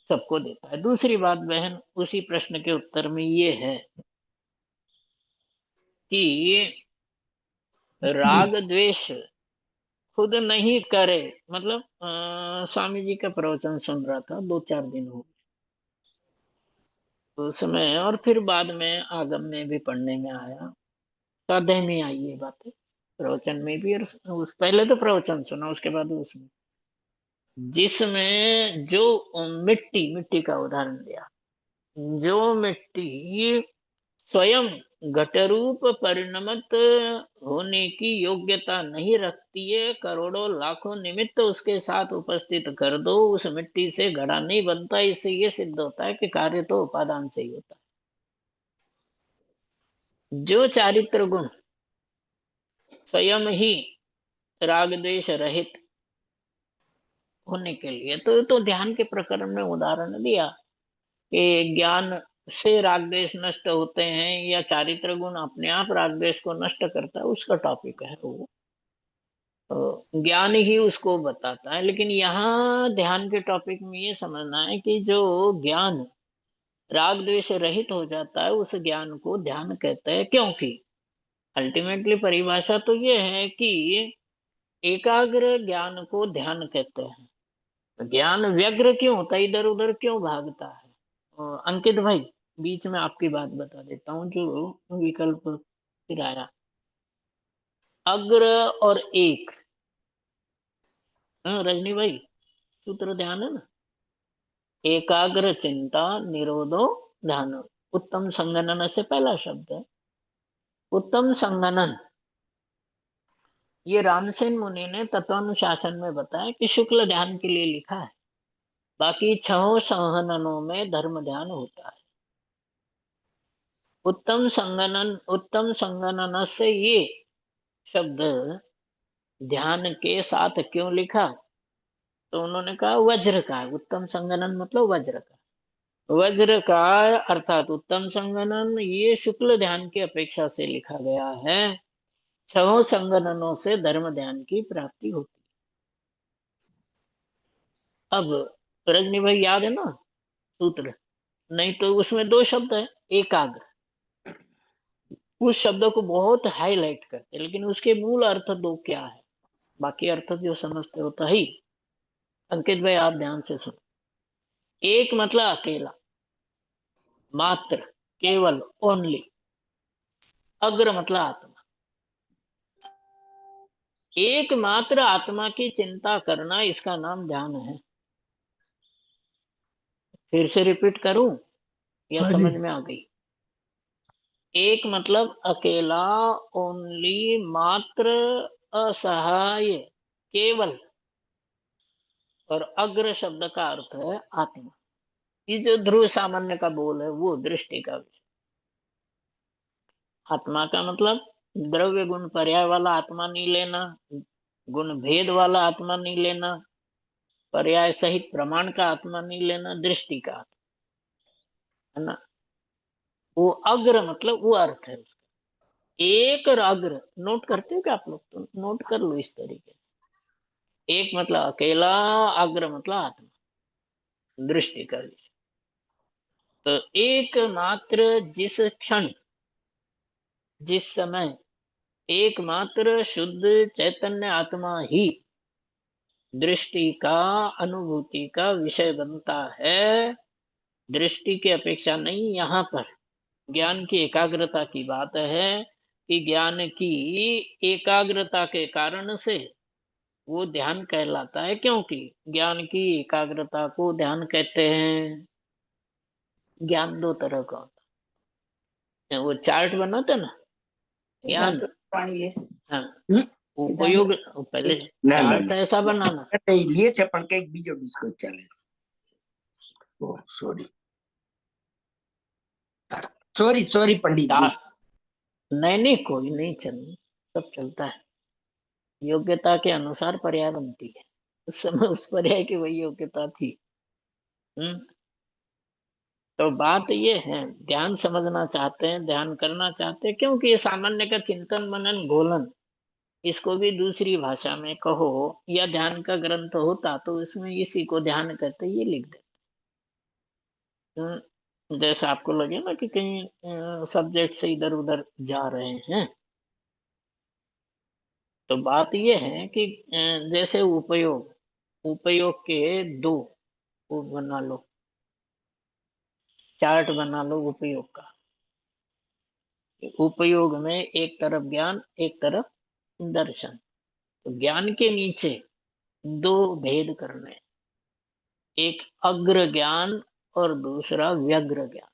सबको देता है। दूसरी बात बहन उसी प्रश्न के उत्तर में ये है कि राग द्वेष खुद नहीं करे, मतलब स्वामी जी का प्रवचन सुन रहा था 2-4 दिन हो गए, तो उसमें और फिर बाद में आगम में भी पढ़ने में आया, स्वाध्याय में आई ये बातें, प्रवचन में भी। और उस पहले तो प्रवचन सुना, उसके बाद उसमें, जिसमें जो मिट्टी, मिट्टी का उदाहरण दिया, जो मिट्टी स्वयं घटरूप परिणमत होने की योग्यता नहीं रखती है, करोड़ों लाखों निमित्त उसके साथ उपस्थित कर दो, उस मिट्टी से घड़ा नहीं बनता। इससे ये सिद्ध होता है कि कार्य तो उपादान से ही होता है। जो चारित्र गुण स्वयं ही राग द्वेष रहित होने के लिए, तो ध्यान के प्रकरण में उदाहरण दिया कि ज्ञान से राग द्वेष नष्ट होते हैं या चारित्र गुण अपने आप राग द्वेष को नष्ट करता है, उसका टॉपिक है वो। तो ज्ञान ही उसको बताता है। लेकिन यहाँ ध्यान के टॉपिक में ये समझना है कि जो ज्ञान राग द्वेष रहित हो जाता है, उस ज्ञान को ध्यान कहते हैं। क्योंकि अल्टीमेटली परिभाषा तो ये है कि एकाग्र ज्ञान को ध्यान कहते हैं। तो ज्ञान व्यग्र क्यों होता है, इधर उधर क्यों भागता है? अंकित भाई, बीच में आपकी बात बता देता हूँ जो विकल्प फिर आया। अग्र और एक, रजनी भाई सूत्र ध्यान है ना, एकाग्र चिंता निरोधो ध्यान। उत्तम संगणन से पहला शब्द है उत्तम संगणन। ये रामसेन मुनि ने तत्वानुशासन में बताया कि शुक्ल ध्यान के लिए लिखा है, बाकी छहों संहननों में धर्म ध्यान होता है। उत्तम संगणन से ये शब्द ध्यान के साथ क्यों लिखा, तो उन्होंने कहा वज्र का है। उत्तम संगणन मतलब वज्र का, वज्र का अर्थात उत्तम संगणन ये शुक्ल ध्यान की अपेक्षा से लिखा गया है। छहों संगणनों से धर्म ध्यान की प्राप्ति होती। अब रजनी भाई याद है ना सूत्र? नहीं तो उसमें दो शब्द है एकाग्र, उस शब्द को बहुत हाईलाइट करते, लेकिन उसके मूल अर्थ दो क्या है, बाकी अर्थ जो समझते हो तो ही। अंकित भाई आप ध्यान से सुनो। एक मतलब अकेला, मात्र, केवल, ओनली। अग्र मतलब आत्मा। एकमात्र आत्मा की चिंता करना, इसका नाम ध्यान है। फिर से रिपीट करूं या हाँ समझ जी। में आ गई? एक मतलब अकेला, ओनली, मात्र, असहाय, केवल। और अग्र शब्द का अर्थ है आत्मा। ये जो ध्रुव सामान्य का बोल है वो दृष्टि का विषय। आत्मा का मतलब द्रव्य गुण पर्याय वाला आत्मा नहीं लेना, गुण भेद वाला आत्मा नहीं लेना, पर्याय सहित प्रमाण का आत्मा नहीं लेना, दृष्टि का आत्मा है ना। वो अग्र मतलब वो अर्थ है उसका। एक और अग्र नोट करते हो क्या आप लोग? तो नोट कर लो इस तरीके से। एक मतलब अकेला, अग्र मतलब आत्मा, दृष्टि का विषय। तो एकमात्र जिस क्षण, जिस समय एकमात्र शुद्ध चैतन्य आत्मा ही दृष्टि का, अनुभूति का विषय बनता है। दृष्टि की अपेक्षा नहीं, यहाँ पर ज्ञान की एकाग्रता की बात है कि ज्ञान की एकाग्रता के कारण से वो ध्यान कहलाता है। क्योंकि ज्ञान की एकाग्रता को ध्यान कहते हैं। ज्ञान दो तरह का होता है, वो चार्ट बनाते ना ज्ञान। हाँ, उपयोग पहले ના ના चार्ट ના ऐसा बनाना। એ લે છે પણ કઈક બીજો ડિસ્કો ચાલે. ઓ સોરી સોરી સોરી पंडित जी. नहीं नहीं, कोई नहीं, चल सब चलता है। योग्यता के अनुसार पर्याय बनती है, उस समय उस पर्याय की वही योग्यता थी। हम्म। तो बात ये है, ध्यान समझना चाहते हैं, ध्यान करना चाहते हैं, क्योंकि ये सामान्य का चिंतन मनन घोलन, इसको भी दूसरी भाषा में कहो या ध्यान का ग्रंथ होता तो इसमें इसी को ध्यान करते ये लिख देते। जैसे आपको लगे ना कि कहीं सब्जेक्ट से इधर उधर जा रहे हैं, तो बात ये है कि जैसे उपयोग, उपयोग के दो वो बना लो, चार्ट बना लो उपयोग का। उपयोग में एक तरफ ज्ञान, एक तरफ दर्शन। तो ज्ञान के नीचे दो भेद करने, एक अग्र ज्ञान और दूसरा व्यग्र ज्ञान।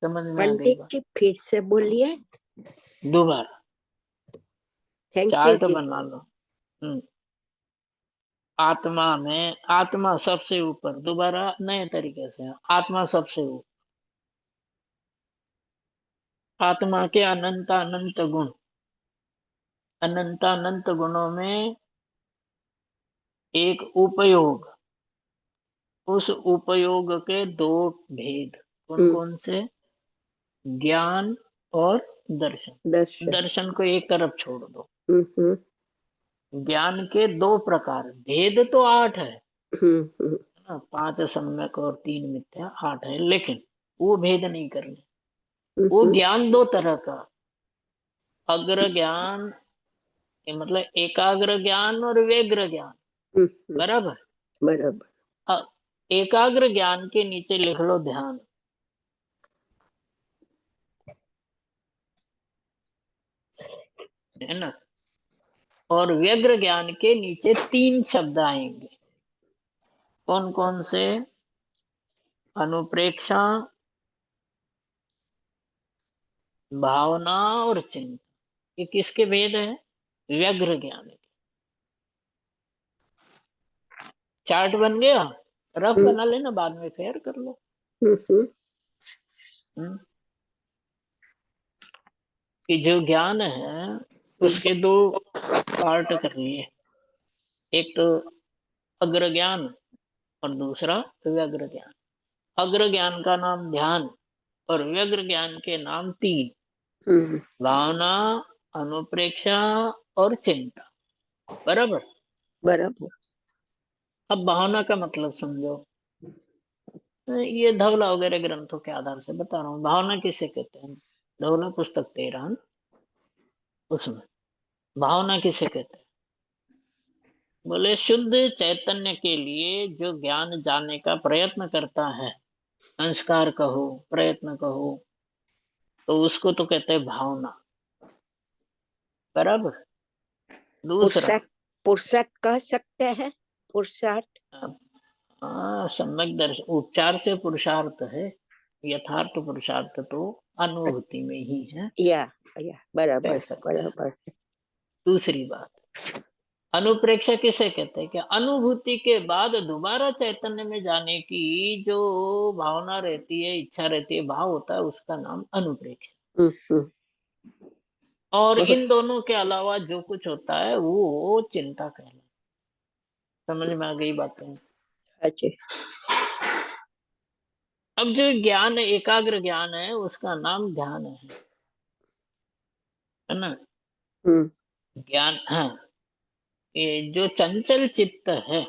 समझ में आ गई पंडित बात? जी फिर से बोलिए। दोबारा थैंक यू चार्ट जी। बना लो। आत्मा में, आत्मा सबसे ऊपर, दोबारा नए तरीके से, आत्मा सबसे ऊपर। आत्मा के अनंत अनंत गुण, अनंत अनंत गुणों में एक उपयोग, उस उपयोग के दो भेद कौन कौन से? ज्ञान और दर्शन। दर्शन। दर्शन को एक तरफ छोड़ दो। हम्म ज्ञान के दो प्रकार, भेद तो 8 है, 5 सम्यक और 3 मिथ्या 8 है, लेकिन वो भेद नहीं करने। वो ज्ञान दो तरह का, अग्र ज्ञान मतलब एकाग्र ज्ञान और व्यग्र ज्ञान, बराबर। बराबर। एकाग्र ज्ञान के नीचे लिख लो ध्यान, है ना। और व्यग्र ज्ञान के नीचे 3 शब्द आएंगे, कौन कौन से? अनुप्रेक्षा, भावना और चिंता। ये किसके भेद है? व्यग्र ज्ञान के। चार्ट बन गया, रफ बना लेना, बाद में फेयर कर लो। कि जो ज्ञान है उसके 2 पार्ट कर लिए, एक तो अग्र ज्ञान और दूसरा व्यग्र ज्ञान। अग्र ज्ञान का नाम ध्यान और व्यग्र ज्ञान के नाम 3, भावना, अनुप्रेक्षा और चिंता, बराबर। बराबर। अब भावना का मतलब समझो, ये धवला वगैरह ग्रंथों के आधार से बता रहा हूँ। भावना किसे कहते हैं? धवला पुस्तक 13 उसमें भावना किसे कहते हैं? बोले शुद्ध चैतन्य के लिए जो ज्ञान जानने का प्रयत्न करता है, संस्कार कहो, प्रयत्न कहो, तो उसको तो कहते हैं भावना, बराबर। दूसरा पुरुषार्थ कह सकते हैं। पुरुषार्थ सम्यक दर्शन, उपचार से पुरुषार्थ है, यथार्थ पुरुषार्थ तो अनुभूति में ही है, या बराबर कह सकते हैं। बराबर। दूसरी बात, अनुप्रेक्षा किसे कहते हैं? कि अनुभूति के बाद दोबारा चैतन्य में जाने की जो भावना रहती है, इच्छा रहती है, भाव होता है, उसका नाम अनुप्रेक्षा। और इन दोनों के अलावा जो कुछ होता है वो चिंता कहलाता है। समझ में आ गई बातें? अब जो ज्ञान एकाग्र ज्ञान है उसका नाम ध्यान है ना। ज्ञान, हाँ, ये जो चंचल चित्त है,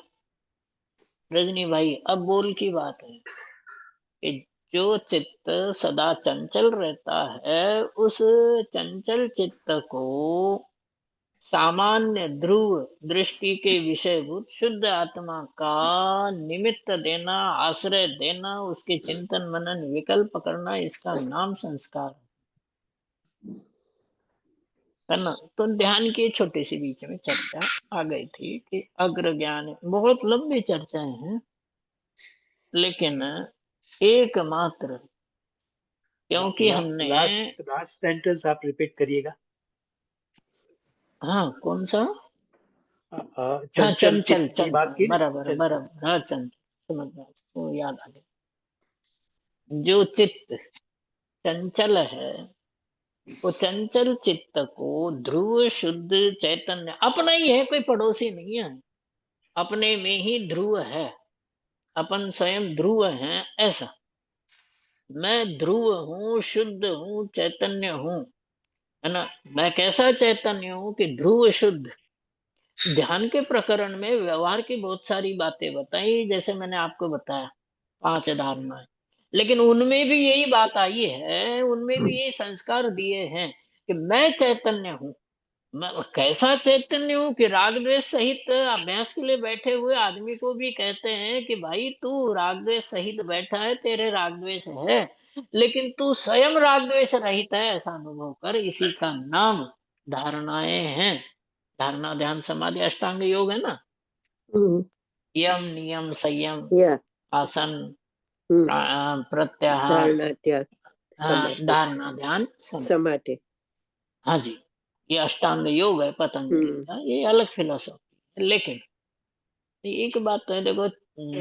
रजनी भाई अब बोल की बात है कि जो चित्त सदा चंचल रहता है, उस चंचल चित्त को सामान्य ध्रुव दृष्टि के विषयभूत शुद्ध आत्मा का निमित्त देना, आश्रय देना, उसके चिंतन मनन विकल्प करना, इसका नाम संस्कार है ना। तो ध्यान की छोटी सी बीच में चर्चा आ गई थी कि अग्र ज्ञान, बहुत लंबी चर्चाएं हैं, लेकिन एकमात्र, क्योंकि हमने लास्ट सेंटेंस आप रिपीट करिएगा। हाँ, कौन सा? हाँ, चंचल चंचल की बात की, बराबर बराबर, हाँ चंचल, समझ में वो याद आ गया। जो चित्त चंचल है, वो चंचल चित्त को ध्रुव शुद्ध चैतन्य अपना ही है, कोई पड़ोसी नहीं है, अपने में ही ध्रुव है, अपन स्वयं ध्रुव हैं, ऐसा। मैं ध्रुव हूँ, शुद्ध हूँ, चैतन्य हूँ, है ना। मैं कैसा चैतन्य हूँ कि ध्रुव शुद्ध। ध्यान के प्रकरण में व्यवहार की बहुत सारी बातें बताई, जैसे मैंने आपको बताया 5 धारणाएं, लेकिन उनमें भी यही बात आई है, उनमें भी यही संस्कार दिए हैं कि मैं चैतन्य हूँ। मैं कैसा चैतन्य हूँ कि राग द्वेष सहित अभ्यास के लिए बैठे हुए आदमी को भी कहते हैं कि भाई तू राग द्वेष सहित बैठा है, तेरे राग द्वेष है, लेकिन तू स्वयं राग द्वेष रहित है, ऐसा अनुभव कर। इसी का नाम धारणाएं हैं। धारणा ध्यान समाधि अष्टांग योग है ना। यम नियम संयम आसन प्रत्याहार धारणा ध्यान समाधि, हाँ जी, ये अष्टांग योग है पतंजलि का, ये अलग फिलोसॉफी है। लेकिन एक बात तो है, देखो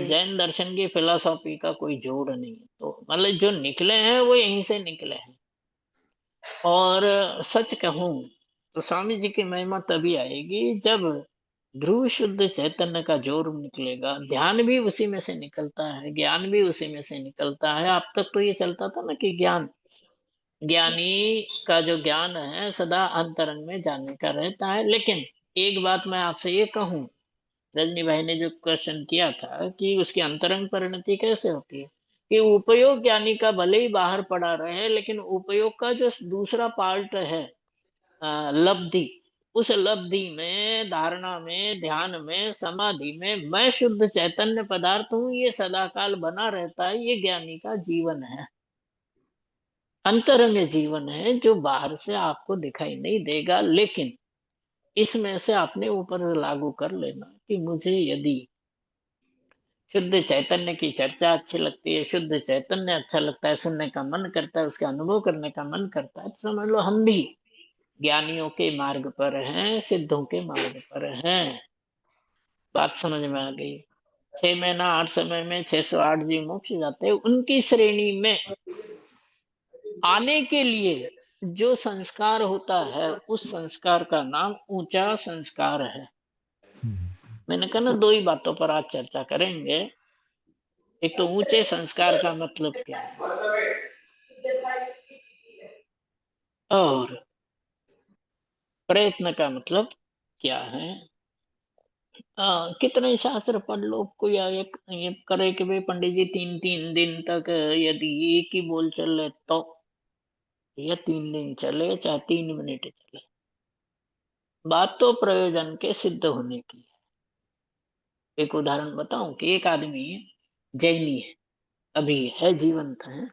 जैन दर्शन की फिलोसॉफी का कोई जोड़ नहीं है, तो मतलब जो निकले हैं वो यहीं से निकले हैं। और सच कहूं तो स्वामी जी की महिमा तभी आएगी जब ध्रुव शुद्ध चैतन्य का जोर निकलेगा। ध्यान भी उसी में से निकलता है, ज्ञान भी उसी में से निकलता है। अब तक तो ये चलता था ना कि ज्ञानी का जो ज्ञान है सदा अंतरंग में जानने का रहता है। लेकिन एक बात मैं आपसे ये कहूं रजनी भाई ने जो क्वेश्चन किया था कि उसकी अंतरंग परिणति कैसे होती है, कि उपयोग ज्ञानी का भले ही बाहर पड़ा रहे, लेकिन उपयोग का जो दूसरा पार्ट है, लब्धि, उस लब्धि में, धारणा में, ध्यान में, समाधि में मैं शुद्ध चैतन्य पदार्थ हूं, ये सदाकाल बना रहता है। ये ज्ञानी का जीवन है, अंतरंग जीवन है, जो बाहर से आपको दिखाई नहीं देगा, लेकिन इसमें से अपने ऊपर लागू कर लेना कि मुझे यदि शुद्ध चैतन्य की चर्चा अच्छी लगती है, शुद्ध चैतन्य अच्छा लगता है, सुनने का मन करता है, उसका अनुभव करने का मन करता है, तो समझ लो हम भी ज्ञानियों के मार्ग पर हैं, सिद्धों के मार्ग पर हैं। बात समझ में आ गई? 6 महीना 8 समय में 608 जीव मोक्ष जाते हैं, उनकी श्रेणी में आने के लिए जो संस्कार होता है, उस संस्कार का नाम ऊंचा संस्कार है। मैंने कहा ना, 2 ही बातों पर आज चर्चा करेंगे। एक तो ऊंचे संस्कार का मतलब क्या है, और प्रयत्न का मतलब क्या है। कितने शास्त्र पढ़ लो, कोई एक ये करे कि भाई पंडित जी 3-3 दिन तक यदि एक ही बोल चले तो, या 3 दिन चले चाहे 3 मिनट चले, बात तो प्रयोजन के सिद्ध होने की है। एक उदाहरण बताऊं कि एक आदमी जैनी है, अभी है, जीवंत है,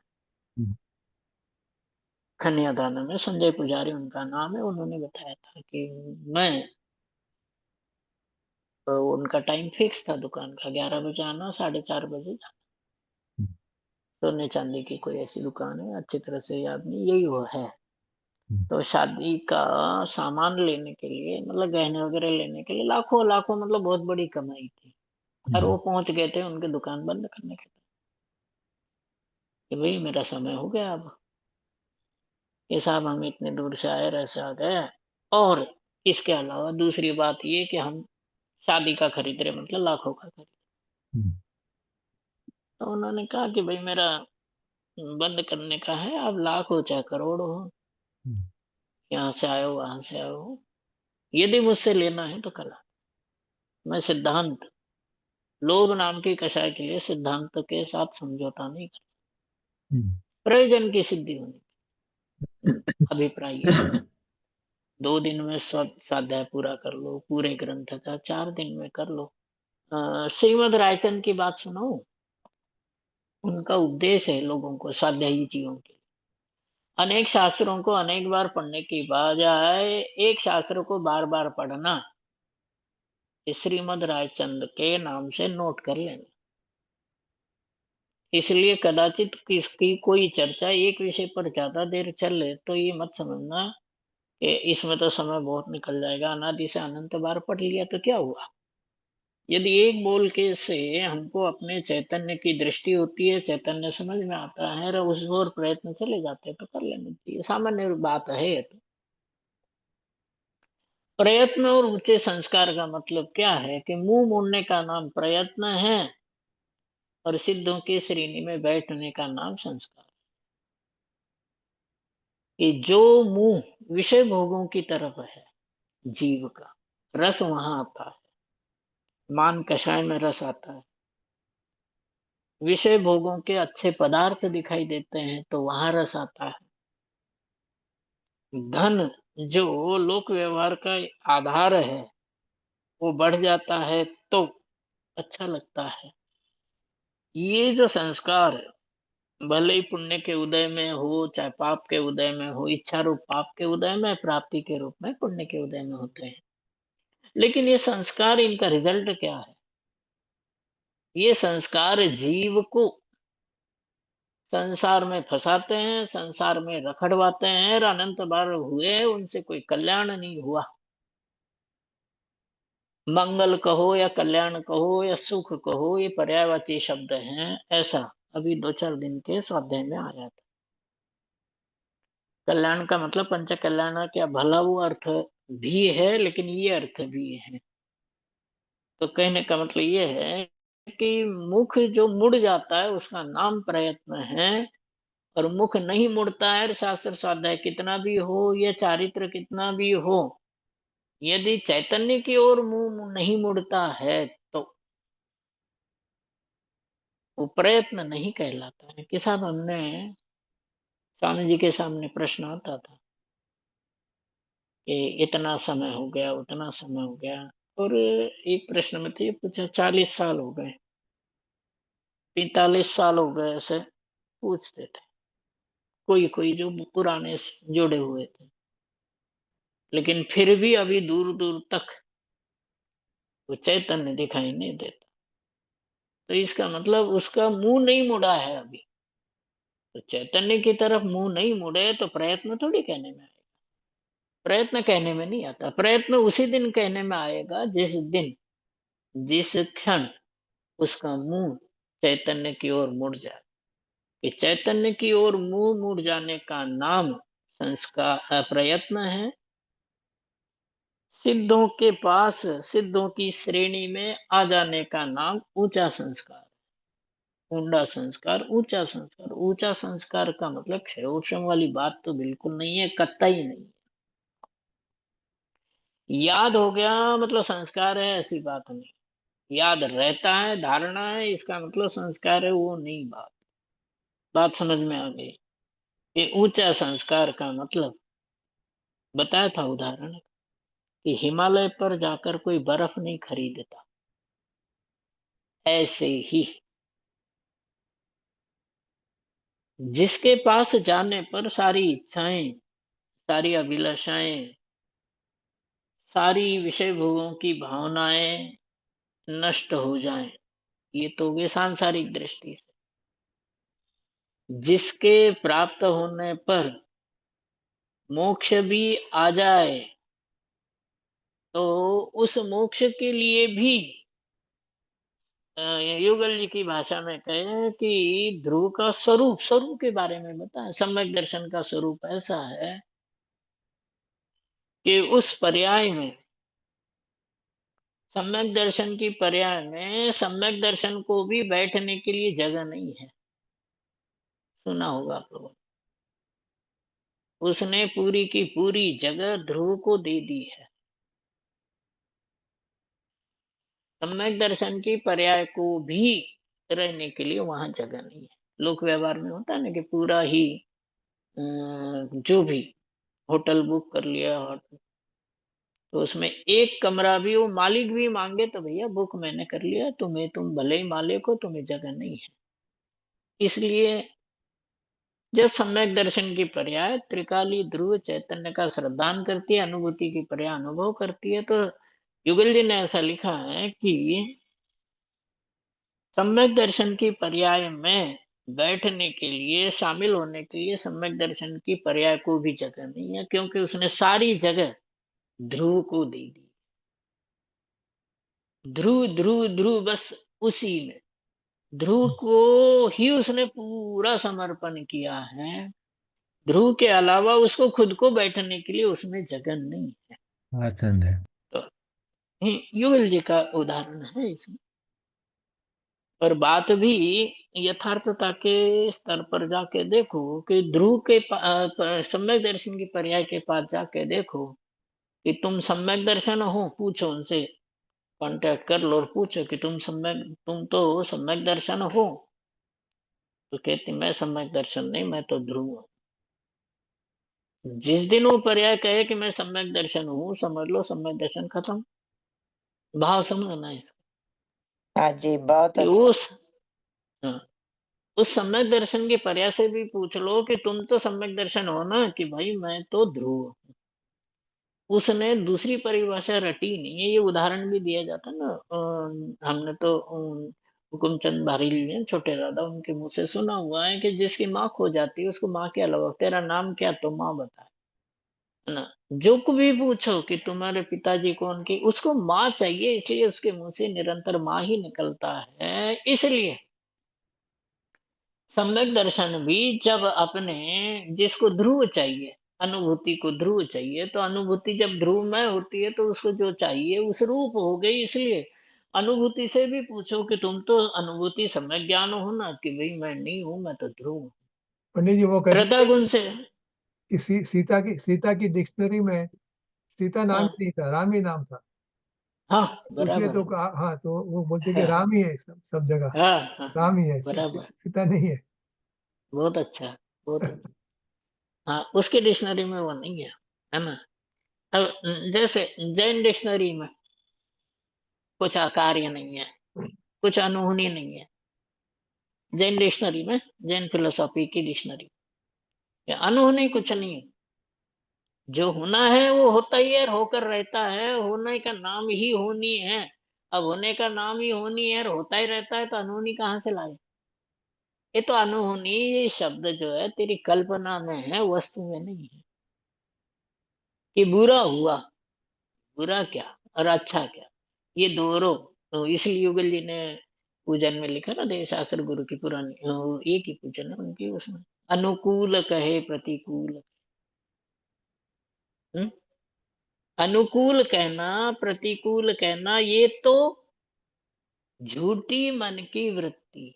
कन्यादान में, संजय पुजारी उनका नाम है। उन्होंने बताया था कि मैं, तो उनका टाइम फिक्स था दुकान का, 11 बजे आना, 4:30 बजे जाना। सोने चांदी की कोई ऐसी दुकान है, अच्छी तरह से याद नहीं, यही वो है। तो शादी का सामान लेने के लिए, मतलब गहने वगैरह लेने के लिए लाखों लाखों, मतलब बहुत बड़ी कमाई थी। और वो पहुंच गए थे उनकी दुकान बंद करने के लिए कि भाई मेरा समय हो गया अब, ये साहब हम इतने दूर से आए, रैसे आ गए। और इसके अलावा दूसरी बात ये कि हम शादी का खरीद रहे, मतलब लाखों का खरीद। तो उन्होंने कहा कि भाई मेरा बंद करने का है, अब लाख हो चाहे करोड़ हो, यहाँ से आए हो वहां से आए हो, यदि मुझसे लेना है तो कल। मैं सिद्धांत, लोभ नाम की कषाय के लिए सिद्धांत के साथ समझौता नहीं कर, प्रयोजन की सिद्धि होनी, अभिप्राय ये है। 2 दिन में सब स्वाध्याय पूरा कर लो, पूरे ग्रंथ का 4 दिन में कर लो। श्रीमद रायचंद की बात सुनाओ, उनका उपदेश है लोगों को, स्वाध्यायी जीवों के। अनेक शास्त्रों को अनेक बार पढ़ने की बजाय एक शास्त्र को बार बार पढ़ना, श्रीमद रायचंद के नाम से नोट कर लेना। इसलिए कदाचित किसकी कोई चर्चा एक विषय पर ज्यादा देर चले तो ये मत समझना कि इसमें तो समय बहुत निकल जाएगा, अनादि से अनंत बार पढ़ लिया तो क्या हुआ। यदि एक बोल के से हमको अपने चैतन्य की दृष्टि होती है, चैतन्य समझ में आता है, और उस ओर प्रयत्न चले जाते हैं, तो कर लेना चाहिए, सामान्य बात है ये तो। प्रयत्न और ऊंचे संस्कार का मतलब क्या है कि मुंह मोड़ने का नाम प्रयत्न है, और सिद्धों की श्रेणी में बैठने का नाम संस्कार। कि जो मुंह विषय भोगों की तरफ है, जीव का रस वहां आता है, मान कषाय में रस आता है, विषय भोगों के अच्छे पदार्थ दिखाई देते हैं तो वहां रस आता है। धन जो लोक व्यवहार का आधार है, वो बढ़ जाता है तो अच्छा लगता है। ये जो संस्कार भले ही पुण्य के उदय में हो चाहे पाप के उदय में हो, इच्छा रूप पाप के उदय में, प्राप्ति के रूप में पुण्य के उदय में होते हैं, लेकिन ये संस्कार, इनका रिजल्ट क्या है? ये संस्कार जीव को संसार में फंसाते हैं, संसार में रखड़वाते हैं, और अनंत बार हुए उनसे कोई कल्याण नहीं हुआ। मंगल कहो या कल्याण कहो या सुख कहो, ये पर्यायवाची शब्द हैं, ऐसा अभी 2-4 दिन के स्वाध्याय में आया था। कल्याण का मतलब पंच कल्याण क्या भला, वो अर्थ भी है, लेकिन ये अर्थ भी है। तो कहने का मतलब ये है कि मुख जो मुड़ जाता है उसका नाम प्रयत्न है, और मुख नहीं मुड़ता है, शास्त्र स्वाध्याय कितना भी हो या चारित्र कितना भी हो, यदि चैतन्य की ओर मुंह नहीं मुड़ता है तो वो प्रयत्न नहीं कहलाता है। कि साहब हमने स्वामी जी के सामने प्रश्न आता था कि इतना समय हो गया, उतना समय हो गया, और एक प्रश्न में थे पूछा 40 साल हो गए, 45 साल हो गए, ऐसे पूछते थे कोई कोई जो पुराने जुड़े हुए थे, लेकिन फिर भी अभी दूर दूर तक वो चैतन्य दिखाई नहीं देता। तो इसका मतलब उसका मुंह नहीं मुड़ा है अभी। तो चैतन्य की तरफ मुंह नहीं मुड़े तो प्रयत्न थोड़ी कहने में आएगा। प्रयत्न कहने में नहीं आता। प्रयत्न उसी दिन कहने में आएगा जिस दिन, जिस क्षण उसका मुंह चैतन्य की ओर मुड़ जाए। कि चैतन्य की ओर मुंह मुड़ जाने का नाम संस्कार प्रयत्न है। सिद्धों के पास, सिद्धों की श्रेणी में आ जाने का नाम ऊंचा संस्कार। ऊंडा संस्कार, ऊंचा संस्कार। ऊंचा संस्कार का मतलब क्षयोक्षम वाली बात तो बिल्कुल नहीं है, कतई नहीं। याद हो गया मतलब संस्कार है, ऐसी बात नहीं। याद रहता है, धारणा है, इसका मतलब संस्कार है, वो नहीं। बात समझ में आ गई। ये ऊंचा संस्कार का मतलब बताया था उदाहरण कि हिमालय पर जाकर कोई बर्फ नहीं खरीदता, ऐसे ही जिसके पास जाने पर सारी इच्छाएं, सारी अभिलाषाएं, सारी विषय भोगों की भावनाएं नष्ट हो जाएं, ये तो वे सांसारिक दृष्टि से। जिसके प्राप्त होने पर मोक्ष भी आ जाए तो उस मोक्ष के लिए भी युगल जी की भाषा में कहे कि ध्रुव का स्वरूप, स्वरूप के बारे में बताएं। सम्यक दर्शन का स्वरूप ऐसा है कि उस पर्याय में, सम्यक दर्शन की पर्याय में, सम्यक दर्शन को भी बैठने के लिए जगह नहीं है। सुना होगा आप लोगों ने। उसने पूरी की पूरी जगह ध्रुव को दे दी है। सम्यक दर्शन की पर्याय को भी रहने के लिए वहां जगह नहीं है। लोक व्यवहार में होता है ना कि पूरा ही जो भी होटल बुक कर लिया, तो उसमें एक कमरा भी वो मालिक भी मांगे तो भैया बुक मैंने कर लिया, तुम्हें, तुम भले ही मालिक हो, तुम्हें जगह नहीं है। इसलिए जब सम्यक दर्शन की पर्याय त्रिकाली ध्रुव चैतन्य का श्रद्धान करती है, अनुभूति की पर्याय अनुभव करती है, तो युगल जी ने ऐसा लिखा है कि सम्यक दर्शन की पर्याय में बैठने के लिए, शामिल होने के लिए सम्यक दर्शन की पर्याय को भी जगह नहीं है, क्योंकि उसने सारी जगह ध्रुव को दे दी। ध्रुव ध्रुव ध्रुव, बस उसी में ध्रुव को ही उसने पूरा समर्पण किया है। ध्रुव के अलावा उसको खुद को बैठने के लिए उसमें जगह नहीं है। आनंद है। तो युगल जी का उदाहरण है इसमें। और बात भी यथार्थता के स्तर पर जाके देखो कि ध्रुव के सम्यक दर्शन की पर्याय के पास जाके देखो कि तुम सम्यक दर्शन हो, पूछो उनसे, कांटेक्ट कर लो और पूछो कि तुम तो सम्यक दर्शन हो। तो कहती मैं सम्यक दर्शन नहीं, मैं तो ध्रुव हूं। जिस दिन वो पर्याय कहे कि मैं सम्यक दर्शन हूं, समझ लो सम्यक दर्शन खत्म। भाव समझना है इसका। हाँ जी, बहुत कि अच्छा। हाँ, उस सम्यक दर्शन के पर्याय से भी पूछ लो कि तुम तो सम्यक दर्शन हो ना, कि भाई मैं तो ध्रुव हूं। उसने दूसरी परिभाषा रटी नहीं है। ये उदाहरण भी दिया जाता ना, हमने तो हुकुमचंद बारीली ने, छोटे दादा, उनके मुंह से सुना हुआ है कि जिसकी माँ खो जाती है उसको माँ के अलावा, तेरा नाम क्या, तो माँ बताए, है ना। जो को भी पूछो कि तुम्हारे पिताजी कौन, की उसको माँ चाहिए, इसलिए उसके मुंह से निरंतर माँ ही निकलता है। इसलिए सम्यक दर्शन भी जब अपने, जिसको ध्रुव चाहिए, अनुभूति को ध्रुव चाहिए, तो अनुभूति जब ध्रुवमय होती है तो उसको जो चाहिए उस रूप हो गई। इसलिए अनुभूति से भी पूछो कि तुम तो अनुभूति सम्यक ज्ञान हो ना, कि भाई मैं नहीं हूं, मैं तो ध्रुव हूं। पंडित जी वो कहते श्रद्धा थे गुण से कि सीता की डिक्शनरी में सीता नाम हाँ ही नहीं था, राम ही नाम था। हाँ पूछिए बराबर तो है। हाँ, तो वो बोलते कि हाँ राम ही है सब जगह, हाँ हाँ हाँ, राम ही है, बराबर। सीता नहीं है। बहुत अच्छा, बहुत अच्छा। हाँ, उसके डिक्शनरी में वो नहीं है ना। अब जैसे जैन डिक्शनरी में कुछ अकार्य नहीं है, कुछ अनहोनी नहीं है। जैन डिक्शनरी में, जैन फिलोसॉफी की डिक्शनरी में अनहोनी कुछ नहीं है। जो होना है वो होता ही है, होकर रहता है, होने का नाम ही होनी है। अब होने का नाम ही होनी है और होता ही रहता है, तो अनहोनी कहाँ से लाए? ये तो अनहोनी, ये शब्द जो है तेरी कल्पना में है, वस्तु में नहीं है। कि बुरा हुआ, बुरा क्या और अच्छा क्या, ये दोनों। तो इसलिए युगल जी ने पूजन में लिखा ना, देव शास्त्र गुरु की पुरानी एक ही पूजन है उनकी, उसमें अनुकूल कहे प्रतिकूल। हम्म? अनुकूल कहना, प्रतिकूल कहना, ये तो झूठी मन की वृत्ति है।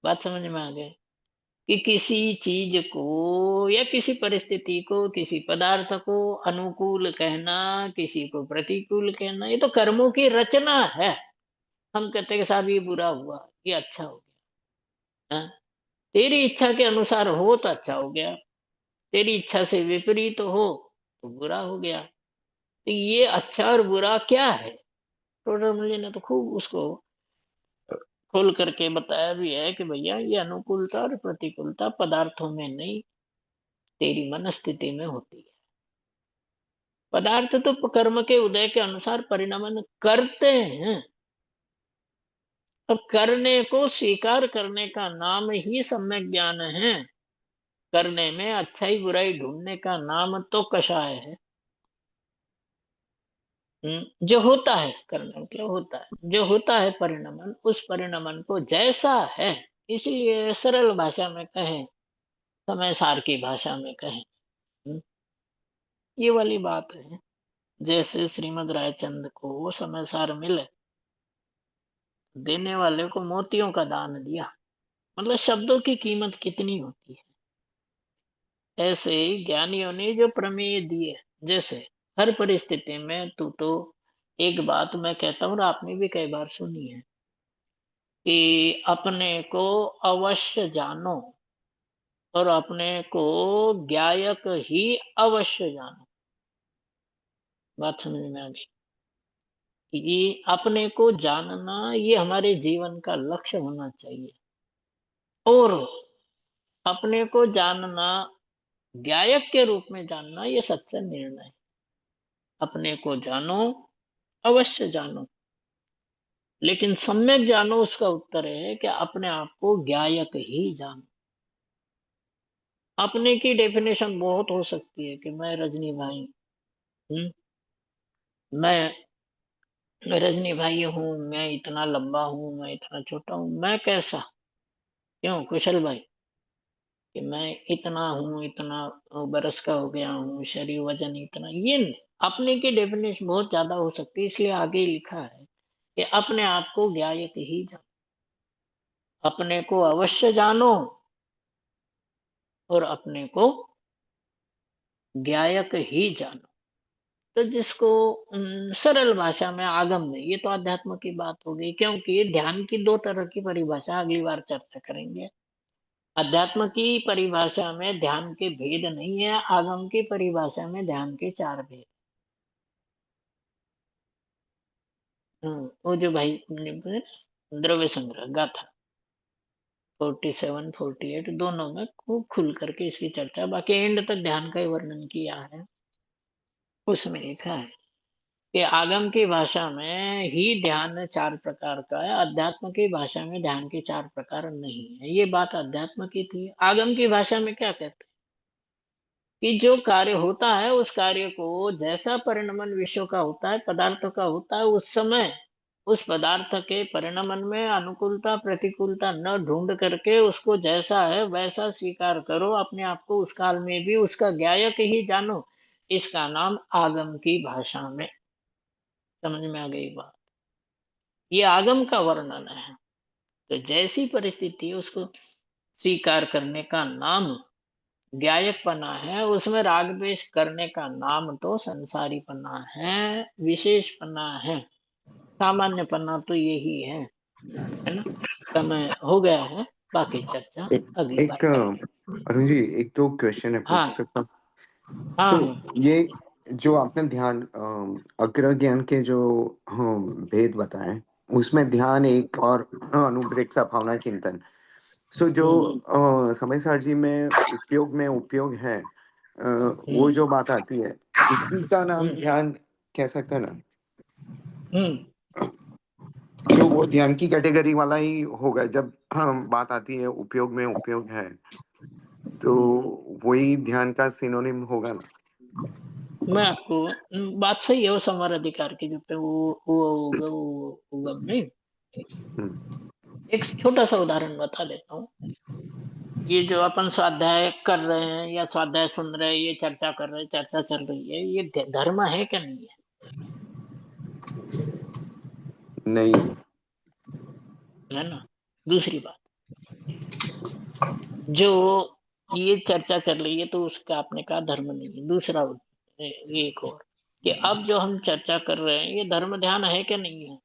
बात समझ में आ गई? कि किसी चीज को या किसी परिस्थिति को, किसी पदार्थ को अनुकूल कहना, किसी को प्रतिकूल कहना, ये तो कर्मों की रचना है। हम कहते हैं कि साहब ये बुरा हुआ, ये अच्छा हो गया। हाँ? तेरी इच्छा के अनुसार हो तो अच्छा हो गया, तेरी इच्छा से विपरीत हो तो बुरा हो गया। तो ये अच्छा और बुरा क्या है? टोटल मुझे ने तो खूब उसको खोल करके बताया भी है कि भैया ये अनुकूलता और प्रतिकूलता पदार्थों में नहीं, तेरी मनस्थिति में होती है। पदार्थ तो कर्म के उदय के अनुसार परिणमन करते हैं। अब करने को स्वीकार करने का नाम ही सम्यक ज्ञान है। करने में अच्छाई बुराई ढूंढने का नाम तो कषाय है। जो होता है, करने मतलब होता है, जो होता है परिणमन, उस परिणमन को जैसा है, इसलिए सरल भाषा में कहें, समय सार की भाषा में कहें, हम्म, ये वाली बात है। जैसे श्रीमद रायचंद को वो समय सार मिले, देने वाले को मोतियों का दान दिया, मतलब शब्दों की कीमत कितनी होती है। ऐसे ही ज्ञानियों ने जो प्रमेय दिए, जैसे हर परिस्थिति में तू तो, एक बात मैं कहता हूँ और आपने भी कई बार सुनी है, कि अपने को अवश्य जानो और अपने को ज्ञायक ही अवश्य जानो। बात समझ में आ गई? ये अपने को जानना, ये हमारे जीवन का लक्ष्य होना चाहिए। और अपने को जानना, गायक के रूप में जानना, ये सच्चा निर्णय है। अपने को जानो, अवश्य जानो, लेकिन सम्यक जानो, उसका उत्तर है कि अपने आप को गायक ही जानो। अपने की डेफिनेशन बहुत हो सकती है कि मैं रजनी भाई हूँ, मैं रजनी भाई हूँ, मैं इतना लंबा हूँ, मैं इतना छोटा हूँ, मैं कैसा, क्यों कुशल भाई, कि मैं इतना हूँ, इतना बरस का हो गया हूँ, शरीर वजन इतना, ये नहीं। अपने की डेफिनेशन बहुत ज्यादा हो सकती है, इसलिए आगे ही लिखा है कि अपने आप को ज्ञायक ही जानो, अपने को अवश्य जानो और अपने को ज्ञायक ही जानो। तो जिसको सरल भाषा में आगम में, ये तो अध्यात्म की बात हो गई, क्योंकि ध्यान की दो तरह की परिभाषा अगली बार चर्चा करेंगे। अध्यात्म की परिभाषा में ध्यान के भेद नहीं है, आगम की परिभाषा में ध्यान के चार भेद। वो जो भाई ने बोले ना, द्रव्य संग्रह गाथा 47 48 दोनों में खूब खुल करके इसकी चर्चा, बाकी एंड तक ध्यान का ही वर्णन किया है। उसमें लिखा है कि आगम की भाषा में ही ध्यान चार प्रकार का है, अध्यात्म की भाषा में ध्यान के चार प्रकार नहीं है। ये बात अध्यात्म की थी। आगम की भाषा में क्या कहते हैं कि जो कार्य होता है, उस कार्य को जैसा परिणमन विश्व का होता है, पदार्थ का होता है, उस समय उस पदार्थ के परिणमन में अनुकूलता प्रतिकूलता न ढूंढ करके उसको जैसा है वैसा स्वीकार करो, अपने आप को उस काल में भी उसका ज्ञायक ही जानो। इसका नाम आगम की भाषा में, समझ में आ गई बात? ये आगम का वर्णन है। तो जैसी परिस्थिति है उसको स्वीकार करने का नाम ज्ञायकपना है, उसमें राग द्वेष करने का नाम तो संसारीपना है, विशेषपना है। सामान्यपना तो यही है ना। समय हो गया है, बाकी चर्चा अगली एक बार करेंगे। अरुण जी, एक तो क्वेश्चन है, पूछ हाँ सकता हूँ? हाँ सो हाँ। ये जो आपने ध्यान अग्र ज्ञान के जो भेद बताए, उसमें ध्यान एक और अनुप्रेक्षा भावना चिंतन। सो जो समय सारणी में उपयोग है, वो जो बात आती है, उसी का नाम हम्म ध्यान कह सकते हैं ना? हम्म जो वो ध्यान की कैटेगरी वाला ही होगा, जब बात आती है उपयोग में उपयोग है, तो वही ध्यान का सिनोनिम होगा ना? मैं आपको बात सही है, वो संवर अधिकार की जो पे वो अब नहीं। हम्म, एक छोटा सा उदाहरण बता देता हूँ। ये जो अपन स्वाध्याय कर रहे हैं या स्वाध्याय सुन रहे हैं, ये चर्चा कर रहे हैं, चर्चा चल रही है, ये धर्म है क्या नहीं नहीं। है ना। दूसरी बात, जो ये चर्चा चल रही है तो उसका आपने कहा धर्म नहीं है। दूसरा एक और, कि अब जो हम चर्चा कर रहे हैं ये धर्म ध्यान है क्या नहीं है।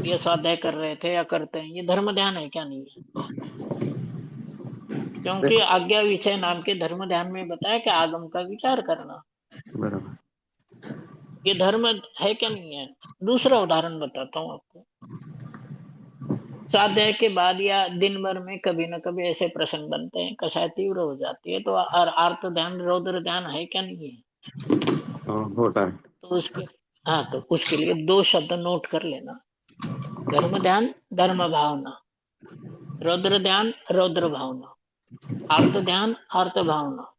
ये स्वाध्याय कर रहे थे या करते हैं, ये धर्म ध्यान है क्या नहीं है। क्योंकि आज्ञा विषय नाम के धर्म ध्यान में बताया कि आगम का विचार करना, बराबर। ये धर्म है क्या नहीं है। दूसरा उदाहरण बताता हूँ आपको। स्वाध्याय के बाद या दिन भर में कभी न कभी ऐसे प्रसंग बनते हैं, कषाय तीव्र हो जाती है, तो आर्त ध्यान रौद्र ध्यान है क्या नहीं है। होता है। तो उसके, हाँ, तो उसके लिए दो शब्द नोट कर लेना। धर्म ध्यान धर्म भावना, रौद्र ध्यान रौद्र भावना, आर्त ध्यान आर्त भावना।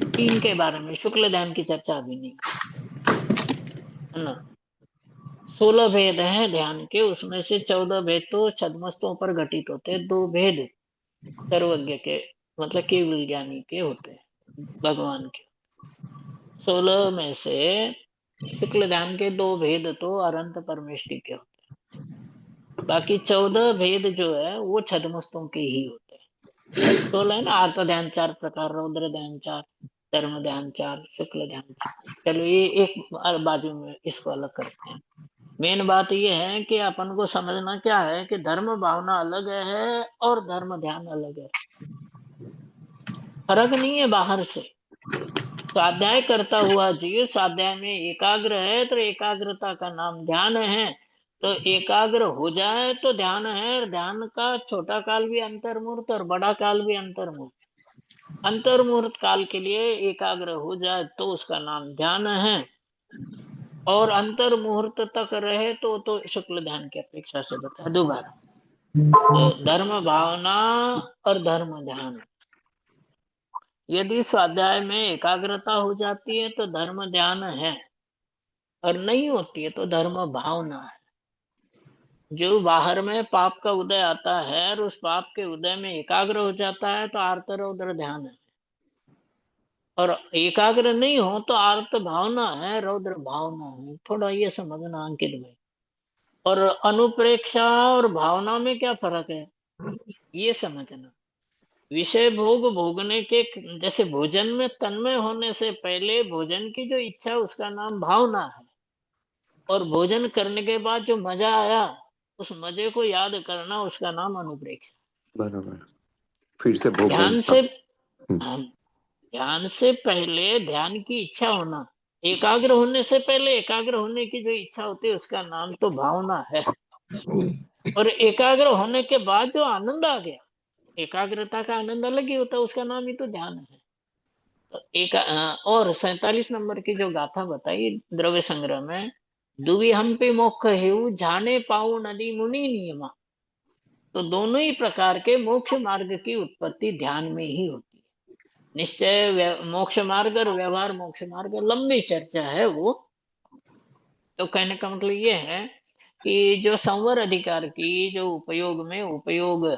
तीन के बारे में शुक्ल ध्यान की चर्चा अभी नहीं है ना। 16 भेद हैं ध्यान के, उसमें से 14 भेद तो छद्मस्तों पर घटित होते हैं, दो भेद सर्वज्ञ के मतलब केवल ज्ञानी के होते हैं, भगवान के। 16 में से शुक्ल ध्यान के दो भेद तो अनंत परमेष्टि के होते हैं, बाकी 14 भेद जो है वो छद्मस्तों के ही होते हैं। 16 है ना, आर्त ध्यान 4 प्रकार, रौद्र ध्यान 4, धर्म ध्यान 4, शुक्ल ध्यान 4। चलो ये एक बाजू में इसको अलग करते हैं। मेन बात ये है कि अपन को समझना क्या है कि धर्म भावना अलग है और धर्म ध्यान अलग है। फर्क नहीं है बाहर से। स्वाध्याय करता हुआ जीव स्वाध्याय में एकाग्र है तो एकाग्रता का नाम ध्यान है। तो एकाग्र हो जाए तो ध्यान है, और ध्यान का छोटा काल भी अंतर्मुहूर्त और बड़ा काल भी अंतर्मुहूर्त। अंतर्मुहूर्त काल के लिए एकाग्र हो जाए तो उसका नाम ध्यान है, और अंतर मुहूर्त तक रहे तो शुक्ल ध्यान की अपेक्षा से बता दोबारा। तो धर्म भावना और धर्म ध्यान, यदि स्वाध्याय में एकाग्रता हो जाती है तो धर्म ध्यान है, और नहीं होती है तो धर्म भावना है। जो बाहर में पाप का उदय आता है और उस पाप के उदय में एकाग्र हो जाता है तो आर्त रौद्र ध्यान है, और एकाग्र नहीं हो तो आर्त भावना है, रौद्र भावना है। थोड़ा ये समझना अंकित भाई। और अनुप्रेक्षा और भावना में क्या फर्क है ये समझना। विषय भोग भोगने के, जैसे भोजन में तन्मय होने से पहले भोजन की जो इच्छा उसका नाम भावना है, और भोजन करने के बाद जो मजा आया उस मजे को याद करना उसका नाम अनुप्रेक्षा। बराबर। फिर से भोग ध्यान लेना। से, हम्म, हाँ, ध्यान से पहले ध्यान की इच्छा होना, एकाग्र होने से पहले एकाग्र होने की जो इच्छा होती है उसका नाम तो भावना है। और एकाग्र होने के बाद जो आनंद आ गया, एकाग्रता का आनंद अलग ही होता है, उसका नाम ही तो ध्यान है। तो और 47 नंबर की जो गाथा बताई द्रव्य संग्रह में, दुवि हम्पि मोक्ष हेउ जाने पाऊ नदी मुनि नियमा। तो दोनों ही प्रकार के मोक्ष मार्ग की उत्पत्ति ध्यान में ही होती है। निश्चय मोक्ष मार्ग और व्यवहार मोक्ष मार्ग लंबी चर्चा है वो। तो कहने का मतलब ये है कि जो संवर अधिकार की जो उपयोग में उपयोग,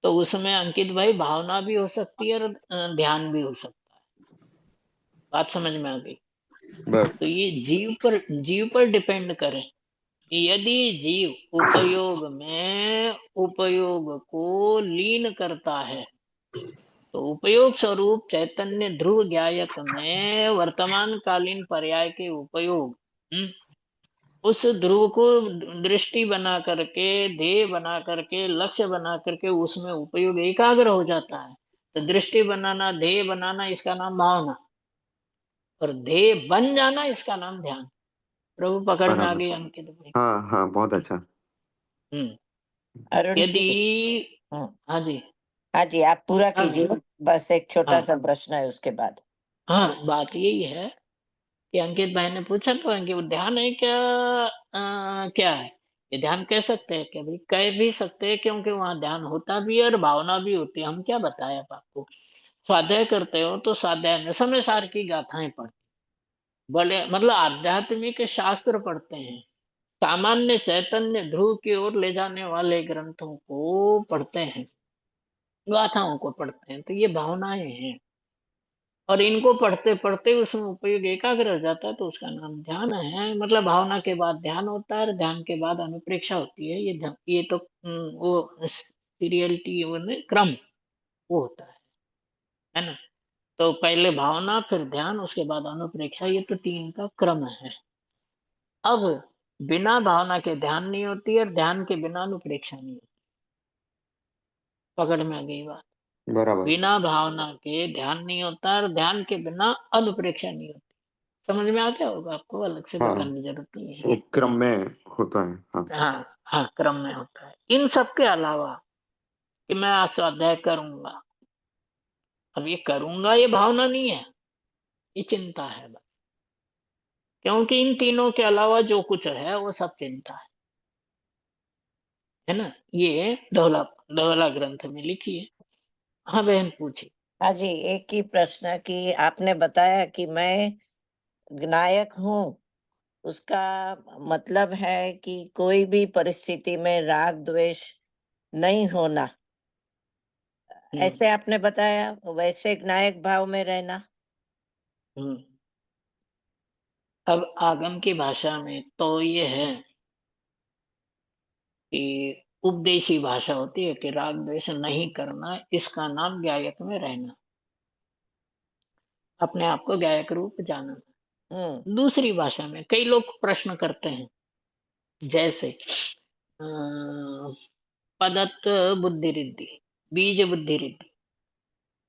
तो उसमें अंकित भाई भावना भी हो सकती है और ध्यान भी हो सकता है। बात समझ में आ गई। बर तो ये जीव पर डिपेंड करे कि यदि जीव उपयोग में उपयोग को लीन करता है तो उपयोग स्वरूप चैतन्य ध्रुव गायक में वर्तमान कालीन पर्याय के उपयोग, उस ध्रुव को दृष्टि बना करके, ध्येय बना करके, लक्ष्य बना करके उसमें उपयोग एकाग्र हो जाता है। तो दृष्टि बनाना, ध्येय बनाना, इसका नाम भावना, और ध्येय बन जाना इसका नाम ध्यान। प्रभु पकड़ में आ बराबर। गई अंकित भाई? हाँ हाँ, बहुत अच्छा। हम्म अरुण यदि जी। हम्म, हाँ जी, हाँ जी, आप पूरा हाँ कीजिए, बस एक छोटा हाँ सा प्रश्न है उसके बाद। हाँ, बात यही है कि अंकित भाई ने पूछा तो कि वो ध्यान है क्या, क्या है ये? ध्यान कह सकते हैं क्या भाई? कह भी सकते हैं, क्योंकि वहां ध्यान होता भी है और भावना भी होती है। हम क्या बताए अब आपको? स्वाध्याय करते हो तो स्वाध्याय में समय सार की गाथाएं पढ़ते, बड़े मतलब आध्यात्मिक शास्त्र पढ़ते हैं, सामान्य चैतन्य ध्रुव की ओर ले जाने वाले ग्रंथों को पढ़ते हैं, गाथाओं को पढ़ते हैं। तो ये भावनाएं हैं, और इनको पढ़ते पढ़ते उसमें उपयोग एकाग्र हो जाता है, तो उसका नाम ध्यान है। मतलब भावना के बाद ध्यान होता है, और ध्यान के बाद अनुप्रेक्षा होती है। ये ये तो वो सीरियलिटी, वो क्रम वो होता है ना? तो पहले भावना, फिर ध्यान, उसके बाद अनुप्रेक्षा, ये तो तीन का क्रम है। अब बिना भावना के ध्यान नहीं होती, और ध्यान के बिना अनुप्रेक्षा नहीं होती। पकड़ में आ गई बात? बराबर। बिना भावना के ध्यान नहीं होता, और ध्यान के बिना अनुप्रेक्षा नहीं होती। समझ में आ गया होगा आपको, अलग से हाँ, बताने की जरूरत नहीं है। एक क्रम में होता है। हाँ हाँ हाँ, क्रम में होता है। इन सब के अलावा कि मैं आज स्वाध्याय करूंगा, अब ये करूंगा ये भावना नहीं है, ये चिंता है बस। क्योंकि इन तीनों के अलावा जो कुछ है वो सब चिंता है ना? ये दोहला दोहला ग्रंथ में लिखी है। हाँ बहन, पूछी। हाँ जी, एक ही प्रश्न कि आपने बताया कि मैं नायक हूँ, उसका मतलब है कि कोई भी परिस्थिति में राग द्वेष नहीं होना, ऐसे आपने बताया, वैसे नायक भाव में रहना। हम्म अब आगम की भाषा में तो ये है कि उपदेशी भाषा होती है कि राग द्वेष नहीं करना, इसका नाम गायक में रहना, अपने आप को गायक रूप जानना। दूसरी भाषा में कई लोग प्रश्न करते हैं, जैसे पदत्त बुद्धि रिद्धि, बीज बुद्धि रिद्धि।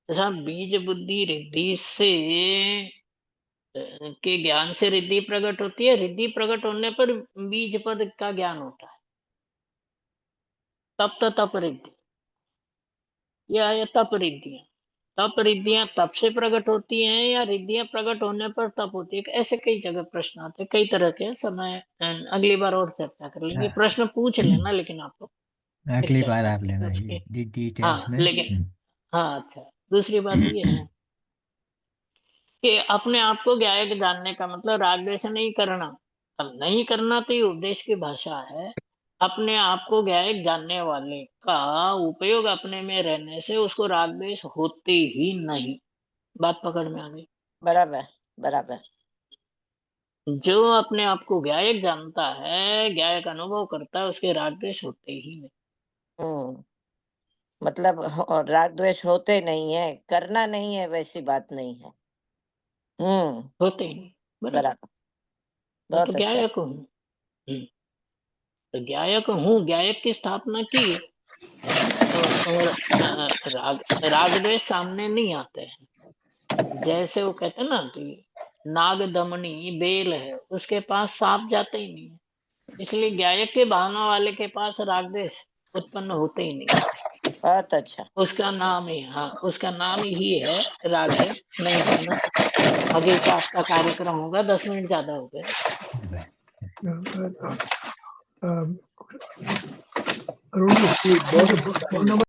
जैसा बीज बुद्धि रिद्धि से के ज्ञान से रिद्धि प्रकट होती है, रिद्धि प्रकट होने पर बीज पद का ज्ञान होता है। तप तप रिद्धि, या तप रिद्धियां, तप रिद्धियां तप से प्रकट होती हैं, या रिद्धियां प्रकट होने पर तप होती है? ऐसे कई जगह प्रश्न आते हैं, कई तरह के। समय अगली बार और चर्चा कर लेंगे। प्रश्न पूछ लेना, लेकिन आप लोग फिर अगली बार चर्चा आप लेना करेंगे उसके। ये डिटेल्स हाँ में। लेकिन, हाँ अच्छा, दूसरी बात ये है कि अपने आप को गायक जानने का मतलब राग द्वेष नहीं करना। अब नहीं करना तो ये उपदेश की भाषा है। अपने आप को गायक जानने वाले का उपयोग अपने में रहने से उसको राग द्वेष होते ही नहीं। बात पकड़ में आ गई? बराबर बराबर। जो अपने आप को गायक जानता है, गायक अनुभव करता है, उसके राग द्वेष होते ही नहीं। हम्म मतलब राग द्वेष होते नहीं है, करना नहीं है, वैसी बात नहीं है। होते ही नहीं, बराबर। बराबर, मैं तो बहुत अच्छा। गायक हूँ। तो गायक हूँ, गायक की स्थापना की, और राग राग द्वेष सामने नहीं आते हैं। जैसे वो कहते हैं ना कि नाग दमनी बेल है, उसके पास सांप जाते ही नहीं है। इसलिए गायक के भावना वाले के पास राग द्वेष उत्पन्न होते ही नहीं। बहुत अच्छा। उसका नाम ही, हाँ, उसका नाम ही है राग द्वेष नहीं करना। आगे का आपका कार्यक्रम होगा, 10 मिनट ज्यादा हो गए। अरुण जी, बहुत अच्छा। Phone number